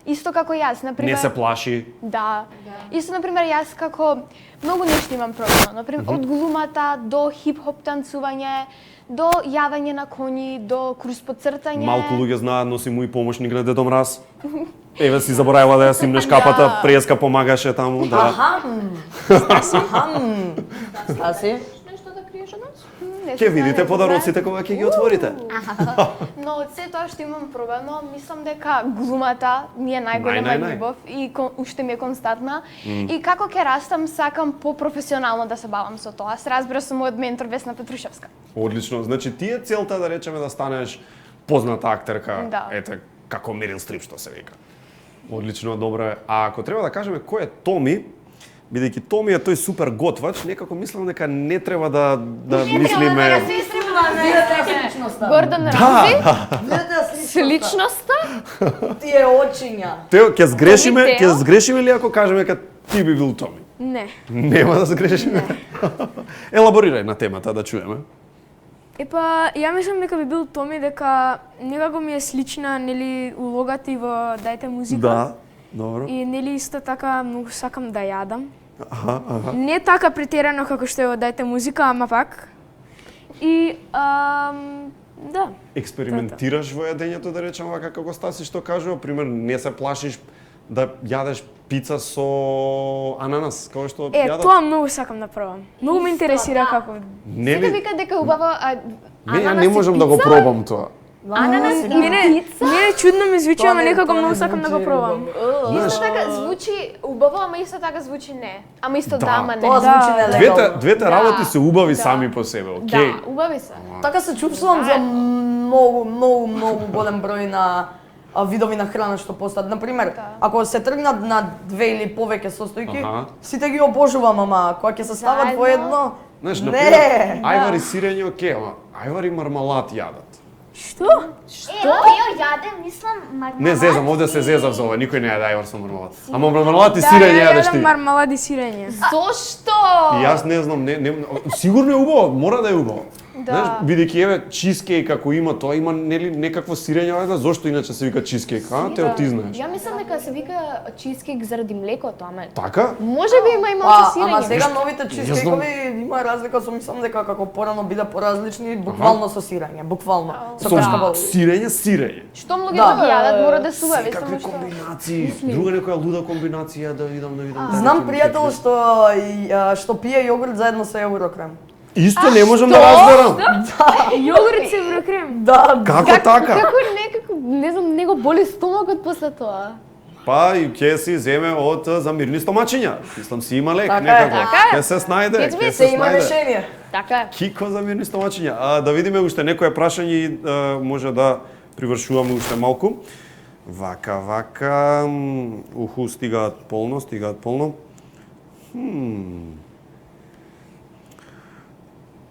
Speaker 7: Исто како јас, на пример.
Speaker 1: Не се плаши.
Speaker 7: Да. Исто, например, јас како многу нешта имам проблема. Например, од глумата до хип-хоп танцување, до јавање на коњи, до круспоцртање.
Speaker 1: Малку луѓе знаат, носи му и помошник на Дедо Мраз. Еве си заборавила да ја симнеш капата, Преска помагаше таму, да.
Speaker 2: Стаси?
Speaker 5: Нешто да криеш од нас?
Speaker 1: Ќе видите подароците кога ќе ги отворите.
Speaker 7: Но од се тоа што имам пробано, мислам дека глумата ми е најголема
Speaker 1: Нај.
Speaker 7: љубов и уште ми е константна. И како ќе растам, сакам попрофесионално да се бавам со тоа. Се разбира со мојот ментор Весна Петрушевска.
Speaker 1: Одлично. Значи ти е целта да речеме да станеш позната актерка,
Speaker 7: Да.
Speaker 1: ете како Мерил Стрип што се вика. Одлично, добро е. А ако треба да кажеме кој е Томи, бидејќи Томи е тој супер готвач, некако мислам дека не треба да мислиме.
Speaker 5: Гордон Рамзи?
Speaker 2: Видете
Speaker 5: Сличноста?
Speaker 2: тие очиња.
Speaker 1: Тео, ќе сгрешиме,
Speaker 5: Томи
Speaker 1: ќе
Speaker 5: Тео?
Speaker 1: сгрешиме ли ако кажеме дека ти би бил Томи?
Speaker 7: Не.
Speaker 1: Нема да сгрешиме. Елаборирај на темата да чуеме.
Speaker 7: Епа, ја мислам дека би бил Томи, дека некако ми е слична, нели, улогата и во Дајте музика.
Speaker 1: Да, добро.
Speaker 7: И нели исто така многу сакам да јадам.
Speaker 1: Аха.
Speaker 7: Не така претерано како што е во Дајте музика, ама пак. И да.
Speaker 1: Експериментираш во јадењето, да речем вака како Стаси што кажува, пример не се плашиш да јадеш пица со ананас, како што јадат?
Speaker 8: Тоа многу сакам да пробам. Многу ме интересира како.
Speaker 1: Не
Speaker 7: Сите
Speaker 1: ли?
Speaker 7: викаат дека е убаво, а
Speaker 1: Не, ја
Speaker 7: ананас
Speaker 1: не
Speaker 7: и
Speaker 1: можам да го
Speaker 7: пица?
Speaker 1: пробам тоа.
Speaker 7: Ананас и
Speaker 8: Мене
Speaker 7: пица?
Speaker 8: чудно ми звучи,
Speaker 2: Тоа
Speaker 8: ама
Speaker 2: не-
Speaker 8: некако
Speaker 2: тоа не
Speaker 8: многу сакам да го
Speaker 2: звучи
Speaker 8: пробам.
Speaker 7: Исто така звучи убаво, ама исто така звучи не. Ама исто да, ама не.
Speaker 2: Тоа звучи нелегално.
Speaker 1: Двете работи се убави сами по себе, окей.
Speaker 7: Да, убави се.
Speaker 2: Така се чувствувам за многу голем број на видови на храна што постојат. Например, ако се тргнат на 2 или повеќе состојки,
Speaker 1: Аха.
Speaker 2: сите ги обожувам, ама кога ќе се стават
Speaker 7: Заедно?
Speaker 2: во едно,
Speaker 1: Знаеш,
Speaker 2: не.
Speaker 1: например, ајвар и сирење окей, ама ајвар и мармалад јадат.
Speaker 8: Што?
Speaker 6: Ео, јадем, мислам, мармалад.
Speaker 1: Не зезам, овде се зезав за ова, никој не јаде ајвар со мармалад. Ама мармалад и сирење јадеш ти.
Speaker 8: мармалади сирење.
Speaker 7: Зошто?
Speaker 1: И јас не знам, сигурно е убаво, мора да е убаво.
Speaker 7: Да.
Speaker 1: Знаеш, бидејќи еве чизкејк како има, тоа има нели некакво сирење, ајде, зошто иначе се вика чизкејк, а? Те ти знаеш.
Speaker 7: Ја мислам дека се вика чизкейк заради млекото, ама
Speaker 1: Така?
Speaker 7: може би има и малку сирење.
Speaker 2: Ама сега новите
Speaker 1: знам.
Speaker 2: чизкейкови има разлика, со мислам дека како порано биле поразлични, буквално со сирење, буквално. Со
Speaker 1: Со
Speaker 2: качкавал.
Speaker 1: сирење.
Speaker 7: Што луѓето
Speaker 2: Да.
Speaker 7: го јадат, мора да се убави,
Speaker 1: Какви
Speaker 7: само што.
Speaker 1: комбинации, друга некоја луда комбинација да видам.
Speaker 2: Знам пријател што пие јогурт заедно со еврокрем.
Speaker 1: Исто не можам да разберам.
Speaker 8: Јогурт се еврокрем.
Speaker 2: Да,
Speaker 1: Како така?
Speaker 7: Како некако, не знам, него боли стомакот после тоа.
Speaker 1: Па и ќе си земе од за мирни стомачиња. Мислам си има лек
Speaker 2: Така е,
Speaker 1: некако.
Speaker 7: така е.
Speaker 1: Ќе се снајде,
Speaker 7: Ќе
Speaker 1: ќе
Speaker 2: се
Speaker 1: се
Speaker 2: има
Speaker 1: снајде.
Speaker 2: решение.
Speaker 7: Така е.
Speaker 1: Кико за мирни стомачиња. Да видиме уште некое прашање и може да привршуваме уште малку. Вака, уху, стигаат полно.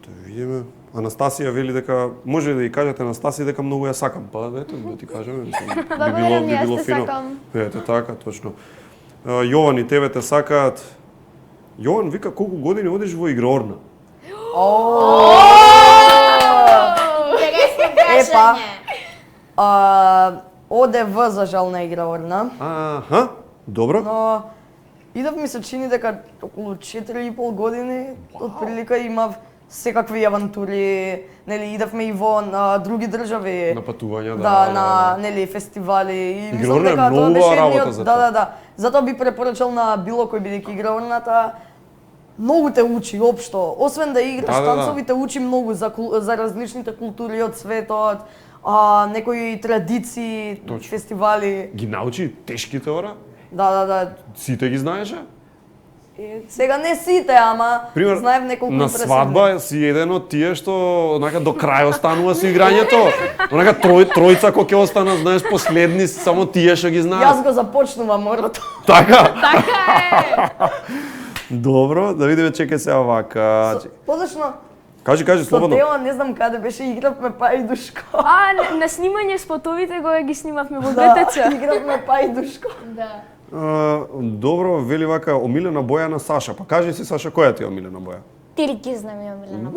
Speaker 1: Да видиме. Анастасија вели дека може да ја кажете Анастасија дека многу ја сакам. Па ето да ти кажеме, мислам.
Speaker 7: Благодарам, јас те сакам.
Speaker 1: Ете така, точно. Јован и тебе те сакаат. Јован вика колку години одиш во играорна?
Speaker 6: Интересно
Speaker 2: Епа.
Speaker 6: прашање.
Speaker 2: ОДВ за жал не игра орна,
Speaker 1: Аха, добро.
Speaker 2: но идов ми се чини дека околу 4,5 години отприлика имав секакви авантури, нели идевме и во други држави.
Speaker 1: На патувања,
Speaker 2: Да, на нели фестивали и мислам
Speaker 1: Играорна е
Speaker 2: дека тоа
Speaker 1: многу
Speaker 2: беше
Speaker 1: работа
Speaker 2: едниот,
Speaker 1: за
Speaker 2: да,
Speaker 1: тоа.
Speaker 2: Затоа би препорачал на било кој бидејќи играорната многу те учи општо. Освен да играш
Speaker 1: Да.
Speaker 2: танцови, те учи многу за различните култури од светот, некои традиции,
Speaker 1: Точно.
Speaker 2: фестивали.
Speaker 1: Ги научи тешките ора?
Speaker 2: Да.
Speaker 1: Сите ги знаеше?
Speaker 2: Сега не сите, ама
Speaker 1: Пример,
Speaker 2: знаев неколку
Speaker 1: на
Speaker 2: импресивни.
Speaker 1: свадба си еден од тие што онака до крај останува со играњето. Онака тројца кој ќе останат, знаеш, последни, само тие што ги знаат.
Speaker 2: Јас го започнувам морото.
Speaker 1: Така?
Speaker 7: Така е.
Speaker 1: Добро, да видиме чекај се вака.
Speaker 2: Подошно,
Speaker 1: Кажи,
Speaker 2: со
Speaker 1: слободно.
Speaker 2: Тео, не знам каде беше, игравме пајдушко.
Speaker 8: На снимање спотовите го ги снимавме во
Speaker 2: Да,
Speaker 8: БТЦ.
Speaker 2: игравме пајдушко.
Speaker 7: Да.
Speaker 1: Добро, вели вака омилена боја на Саша. Па кажи си Саша, која ти е омилена боја?
Speaker 6: Тиркизна ми е омилена.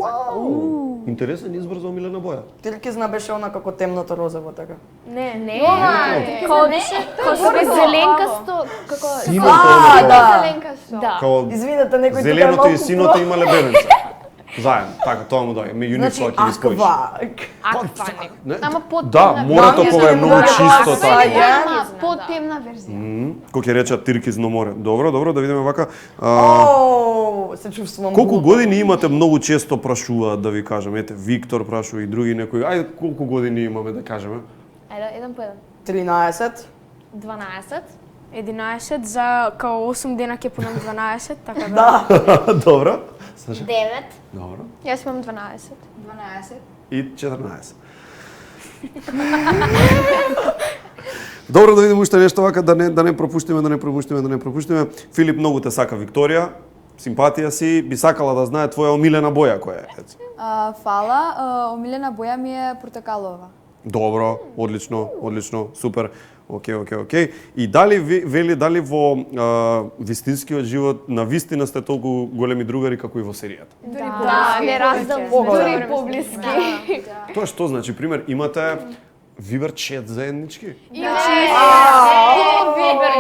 Speaker 1: Интересен избор за омилена боја.
Speaker 2: Тиркизна беше она како темното розово, така.
Speaker 8: Не.
Speaker 7: Како зеленкасто, како
Speaker 1: Синото
Speaker 2: А,
Speaker 1: оно,
Speaker 2: да.
Speaker 7: зеленкасто.
Speaker 8: Да.
Speaker 1: Као
Speaker 2: Извинете, некој тука е
Speaker 1: зеленото
Speaker 2: малку
Speaker 1: и синото имале бебенце. Заедно, така, тоа му дај. Меѓу нив
Speaker 2: Значи,
Speaker 1: ќе ги споиш.
Speaker 7: Аква
Speaker 1: Не?
Speaker 7: Ама
Speaker 1: Да, морето
Speaker 2: Да,
Speaker 1: кога е
Speaker 2: не
Speaker 1: многу
Speaker 2: знам,
Speaker 1: чисто
Speaker 2: да,
Speaker 1: така.
Speaker 7: Темна, потемна верзија.
Speaker 1: Кој ќе речат Тиркизно море. Добро, да видиме вака.
Speaker 2: Оу, се чувствувам.
Speaker 1: Колку
Speaker 2: глупо.
Speaker 1: години имате, многу често прашуваат да ви кажем. Ете, Виктор прашува и други некои. Ајде, колку години имаме да кажеме?
Speaker 7: Ајде, еден по еден.
Speaker 2: 13.
Speaker 7: 12.
Speaker 8: 11 за као 8 дена ќе пунам 12, така да.
Speaker 1: Добро. Саша?
Speaker 6: 9.
Speaker 1: Добро.
Speaker 7: Јас имам 12.
Speaker 6: 12.
Speaker 1: И 14. Добро, да видиме уште нешто вака, да не пропуштиме. Филип многу те сака, Викторија. Симпатија си, би сакала да знае твоја омилена боја која е.
Speaker 3: Фала, омилена боја ми е портокалова.
Speaker 1: Добро, одлично, супер. Океј. И дали дали во вистинскиот живот на вистина сте толку големи другари како и во серијата?
Speaker 7: Да, не раздам дури поблиски.
Speaker 1: Тоа што значи, пример, имате Вибер чет заеднички?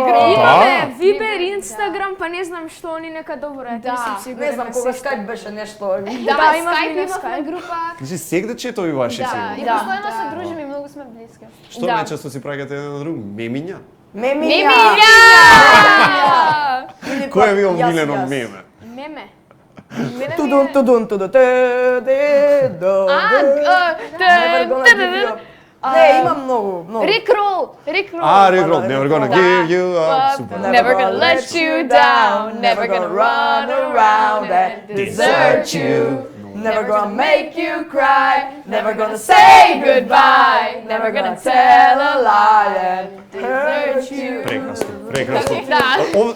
Speaker 8: Имаме Вибер, Инстаграм, па не знам што они нека добро е, не сум сигурна.
Speaker 2: Не знам, кога Skype беше нешто.
Speaker 7: Да,
Speaker 8: имавме
Speaker 7: Skype
Speaker 8: на
Speaker 7: имавме
Speaker 8: Skype.
Speaker 7: група.
Speaker 1: Значи, сегде четови ваши
Speaker 7: Да,
Speaker 1: си.
Speaker 7: и постојано се дружиме и многу сме блиски.
Speaker 1: Што најчесто си праќате еден на друг? Мемиња?
Speaker 2: Мемиња!
Speaker 1: Кој е ви
Speaker 2: Јас,
Speaker 1: омилено
Speaker 2: јас.
Speaker 1: меме?
Speaker 7: Меме.
Speaker 2: Тудун, тудун, тудун, Never gonna give you up. Не, има многу.
Speaker 7: Rickroll.
Speaker 1: Rickroll, never gonna give you up. Супер.
Speaker 7: Never gonna let you down. Never gonna run around and desert you.
Speaker 2: Never gonna make you cry. Never gonna say goodbye. Never gonna tell a lie and hurt you.
Speaker 1: Прекрасно.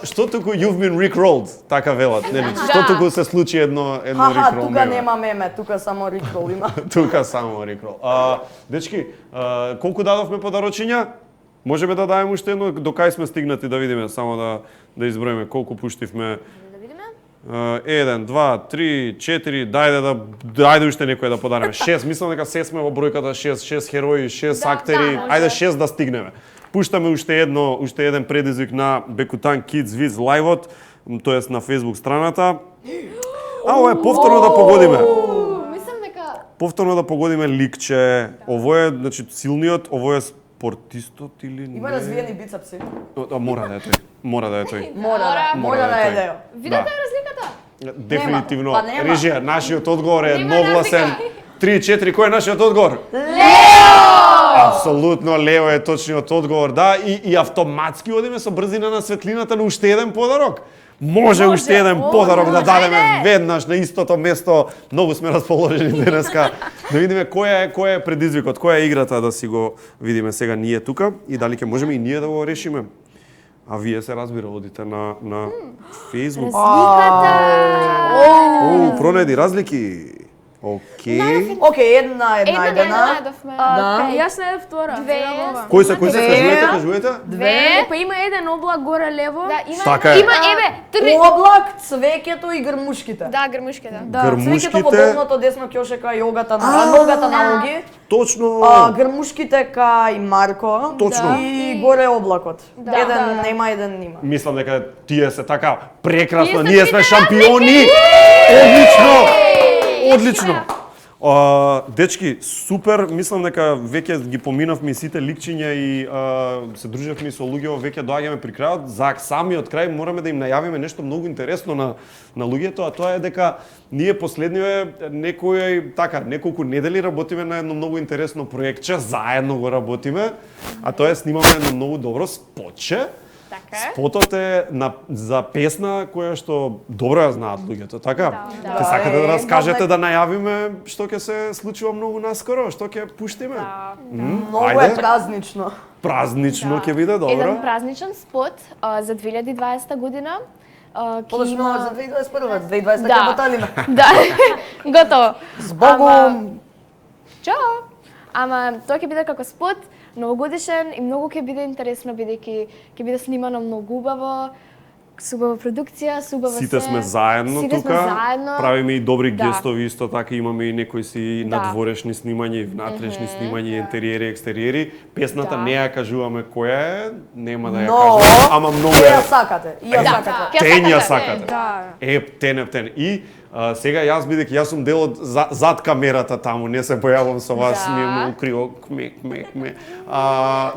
Speaker 1: Што туку you've been rickrolled, така велат, нели? Што туку се случи едно
Speaker 2: Хаха,
Speaker 1: rickroll
Speaker 2: тука
Speaker 1: меме?
Speaker 2: нема меме, тука само Rickroll има.
Speaker 1: Тука само rickroll. Дечки, колку дадовме подарочиња? Можеме да дајме уште едно, до кај сме стигнати да видиме, само да изброиме колку пуштивме. 1, 2, 3, 4, дајде уште некој да подариме. 6, мислам дека се сме во бројката 6 херои, 6 актери. Ајде 6 да стигнеме. Пуштаме уште еден предизвик на Бекутан Kids Viz лајвот, тоест на Facebook страната. Ова е повторно да погодиме.
Speaker 7: Мислам дека
Speaker 1: Повторно да погодиме ликче. Ово е, значи, силниот, ово е спортистот или не?
Speaker 2: Има развиени бицепси.
Speaker 1: Мора да е тој. Мора да е тој.
Speaker 2: Мора да е део.
Speaker 7: видете разликата?
Speaker 1: Дефинитивно.
Speaker 2: Па нема.
Speaker 1: Режија, нашиот одговор е едногласен. 3-4, кој е нашиот одговор? Апсолутно, Лео е точниот одговор, да, и автоматски одиме со брзина на светлината на уште еден подарок. Може уште еден подарок да дадеме веднаш на истото место. Многу сме расположени денеска. Да видиме кој е предизвикот, која е играта, да си го видиме сега ние тука и дали ќе можеме и ние да го решиме. А вие се разбира, одите на Facebook. Пронајди разлики. Океј.
Speaker 2: Океј, една е најдена.
Speaker 7: најдовме.
Speaker 8: Јас најдов втора.
Speaker 7: Две.
Speaker 1: Кој се кажувате?
Speaker 8: Две. Па има еден облак горе лево.
Speaker 7: Да, има
Speaker 1: Така е.
Speaker 7: има три.
Speaker 2: Облак, цвеќето и грмушките.
Speaker 7: Да, грмушките.
Speaker 2: Да, цвеќето во
Speaker 1: Грмушките-
Speaker 2: долното десно ќоше кај јогата на ногата на Оги.
Speaker 1: Точно.
Speaker 2: Грмушките кај Марко.
Speaker 1: Точно.
Speaker 2: И горе облакот.
Speaker 7: Да.
Speaker 2: Еден нема, еден нима.
Speaker 1: Мислам дека тие се така прекрасно,
Speaker 7: Тие се
Speaker 1: ние сме
Speaker 7: прекрасни.
Speaker 1: шампиони. Одлично. Одлично. Дечки, супер, мислам дека веќе ги поминавме сите ликчиња и се дружевме и со луѓето, веќе доаѓаме при крајот. За самиот крај мораме да им најавиме нешто многу интересно на луѓето, а тоа е дека ние последниве неколку недели работиме на едно многу интересно проектче, заедно го работиме, а тоа е снимаме едно многу добро спотче. Спотот е за песна која што добро ја знаат луѓето, така? Ќе сакате да раскажете, да најавиме што ќе се случува многу наскоро, што ќе пуштиме?
Speaker 2: Многу е празнично.
Speaker 1: Празнично ќе биде, добро.
Speaker 5: Еден празничен спот за 2020 година.
Speaker 2: Подошно за 2021, 2020 ќе баталиме.
Speaker 5: Да, готово.
Speaker 2: Збогум!
Speaker 5: Чао! Ама тоа ќе биде како спот, новогодишен и многу ќе биде интересно бидејќи ќе биде снимано многу убаво, со убава продукција, со убава
Speaker 1: Сите сме заедно
Speaker 5: Сите
Speaker 1: тука,
Speaker 5: сме заедно.
Speaker 1: правиме и добри
Speaker 5: Да.
Speaker 1: гестови, исто така имаме и некои си надворешни снимања, и внатрешни снимања, интериери, екстериери. Песната не ја кажуваме која е, нема да ја кажуваме, ама многу
Speaker 2: Ја
Speaker 1: е.
Speaker 2: сакате, и ја сакате.
Speaker 1: Тен ја сакате.
Speaker 8: Да.
Speaker 1: Тен. И сега јас бидејќи јас сум дел од зад камерата таму, не се појавам со вас, ми е многу криво, кме.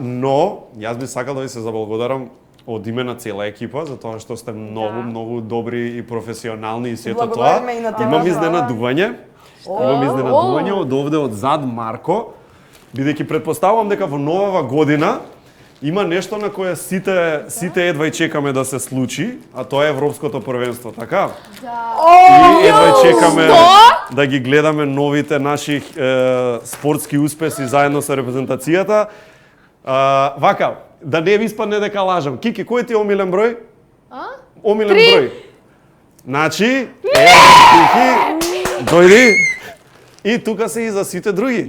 Speaker 1: Но јас би сакал да ви се заблагодарам од име на цела екипа, за тоа што сте многу добри и професионални и сето тоа.
Speaker 2: Благодариме и на тебе.
Speaker 1: Имам изненадување од овде од зад Марко, бидејќи претпоставувам дека во новава година има нешто на кое сите едва и чекаме да се случи, а тоа е Европското првенство, така? И едва и чекаме да ги гледаме новите наши спортски успеси заедно со репрезентацијата. Вака, да не ви испадне дека лажам. Кики, кој ти е омилен број? Омилен број. Значи, Кики, дојди. И тука се и за сите други.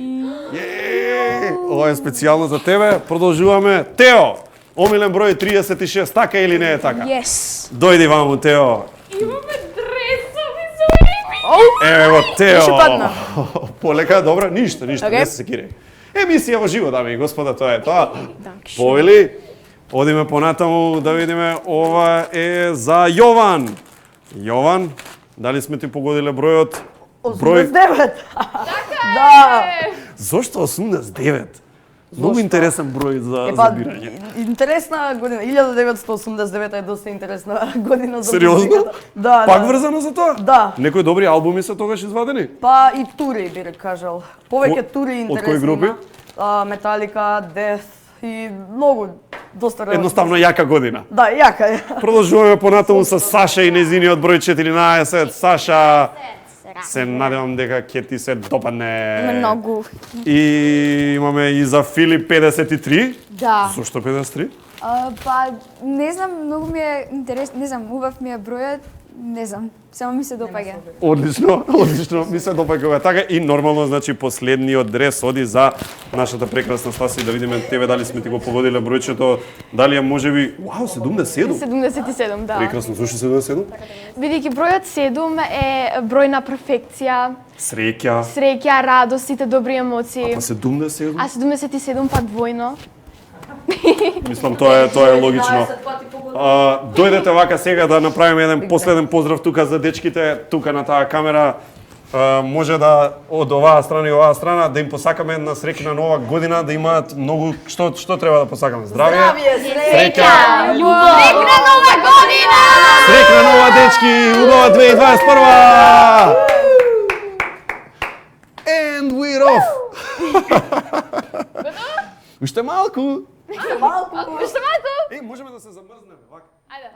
Speaker 1: Ова е специјално за тебе. Продолжуваме. Тео, омилен број 36, така или не е така?
Speaker 8: Yes.
Speaker 1: Дојди ваму, Тео.
Speaker 7: Имаме дресови со
Speaker 1: Ево, Тео.
Speaker 2: Ще падна.
Speaker 1: Полека, добро, ништо, не се секири. Емисија во живо, дами и господа, тоа е тоа. Повели, одиме понатаму да видиме, ова е за Јован. Јован, дали сме ти погодиле бројот?
Speaker 2: 89. Да.
Speaker 1: Зошто 89? Многу интересен број за бирање.
Speaker 2: Интересна година. 1989 е доста интересна година за
Speaker 1: Сериозно?
Speaker 2: музиката. Да,
Speaker 1: Пак
Speaker 2: да.
Speaker 1: врзано за тоа?
Speaker 2: Да.
Speaker 1: Некои добри албуми се тогаш извадени?
Speaker 2: Па и тури би кажал. Повеќе тури
Speaker 1: Од
Speaker 2: интересни.
Speaker 1: кои групи?
Speaker 2: Metallica, Death и многу доста работи.
Speaker 1: Едноставно јака година.
Speaker 2: Да, јака е.
Speaker 1: Продолжуваме понатаму со Саша и незиниот број 14. Саша, се надевам дека ќе ти се допадне.
Speaker 3: Многу.
Speaker 1: И имаме и за Филип 53.
Speaker 3: Да.
Speaker 1: Зошто 53?
Speaker 3: Па, не знам, многу ми е интересно, не знам, убав ми е бројот, не знам, само ми се допаѓа.
Speaker 1: Одлично, одлично, ми се допаѓа така и нормално, значи последниот дрес оди за нашата прекрасна Стаси, да видиме тебе дали сме ти го погодиле бројчето, дали е можеби, вау, 77.
Speaker 7: 77, да.
Speaker 1: Прекрасно, зошто 77?
Speaker 7: Бидејќи бројот 7 е број на перфекција,
Speaker 1: Среќа.
Speaker 7: среќа, радост, сите добри емоции.
Speaker 1: Па 77?
Speaker 7: А 77 пак двојно.
Speaker 1: Мислам тоа е логично. Дојдете вака сега да направиме еден последен поздрав тука за дечките, тука на таа камера. Може да од оваа страна и оваа страна да им посакаме една среќна нова година, да имаат многу што треба да посакаме? Здравје, среќа,
Speaker 7: Среќна нова година!
Speaker 1: среќна нова дечки, убава 2021. And we're off. Уште малку.
Speaker 2: Малку.
Speaker 7: Уште малку?
Speaker 1: Можеме да се замрзнеме, вака.
Speaker 7: Ајде.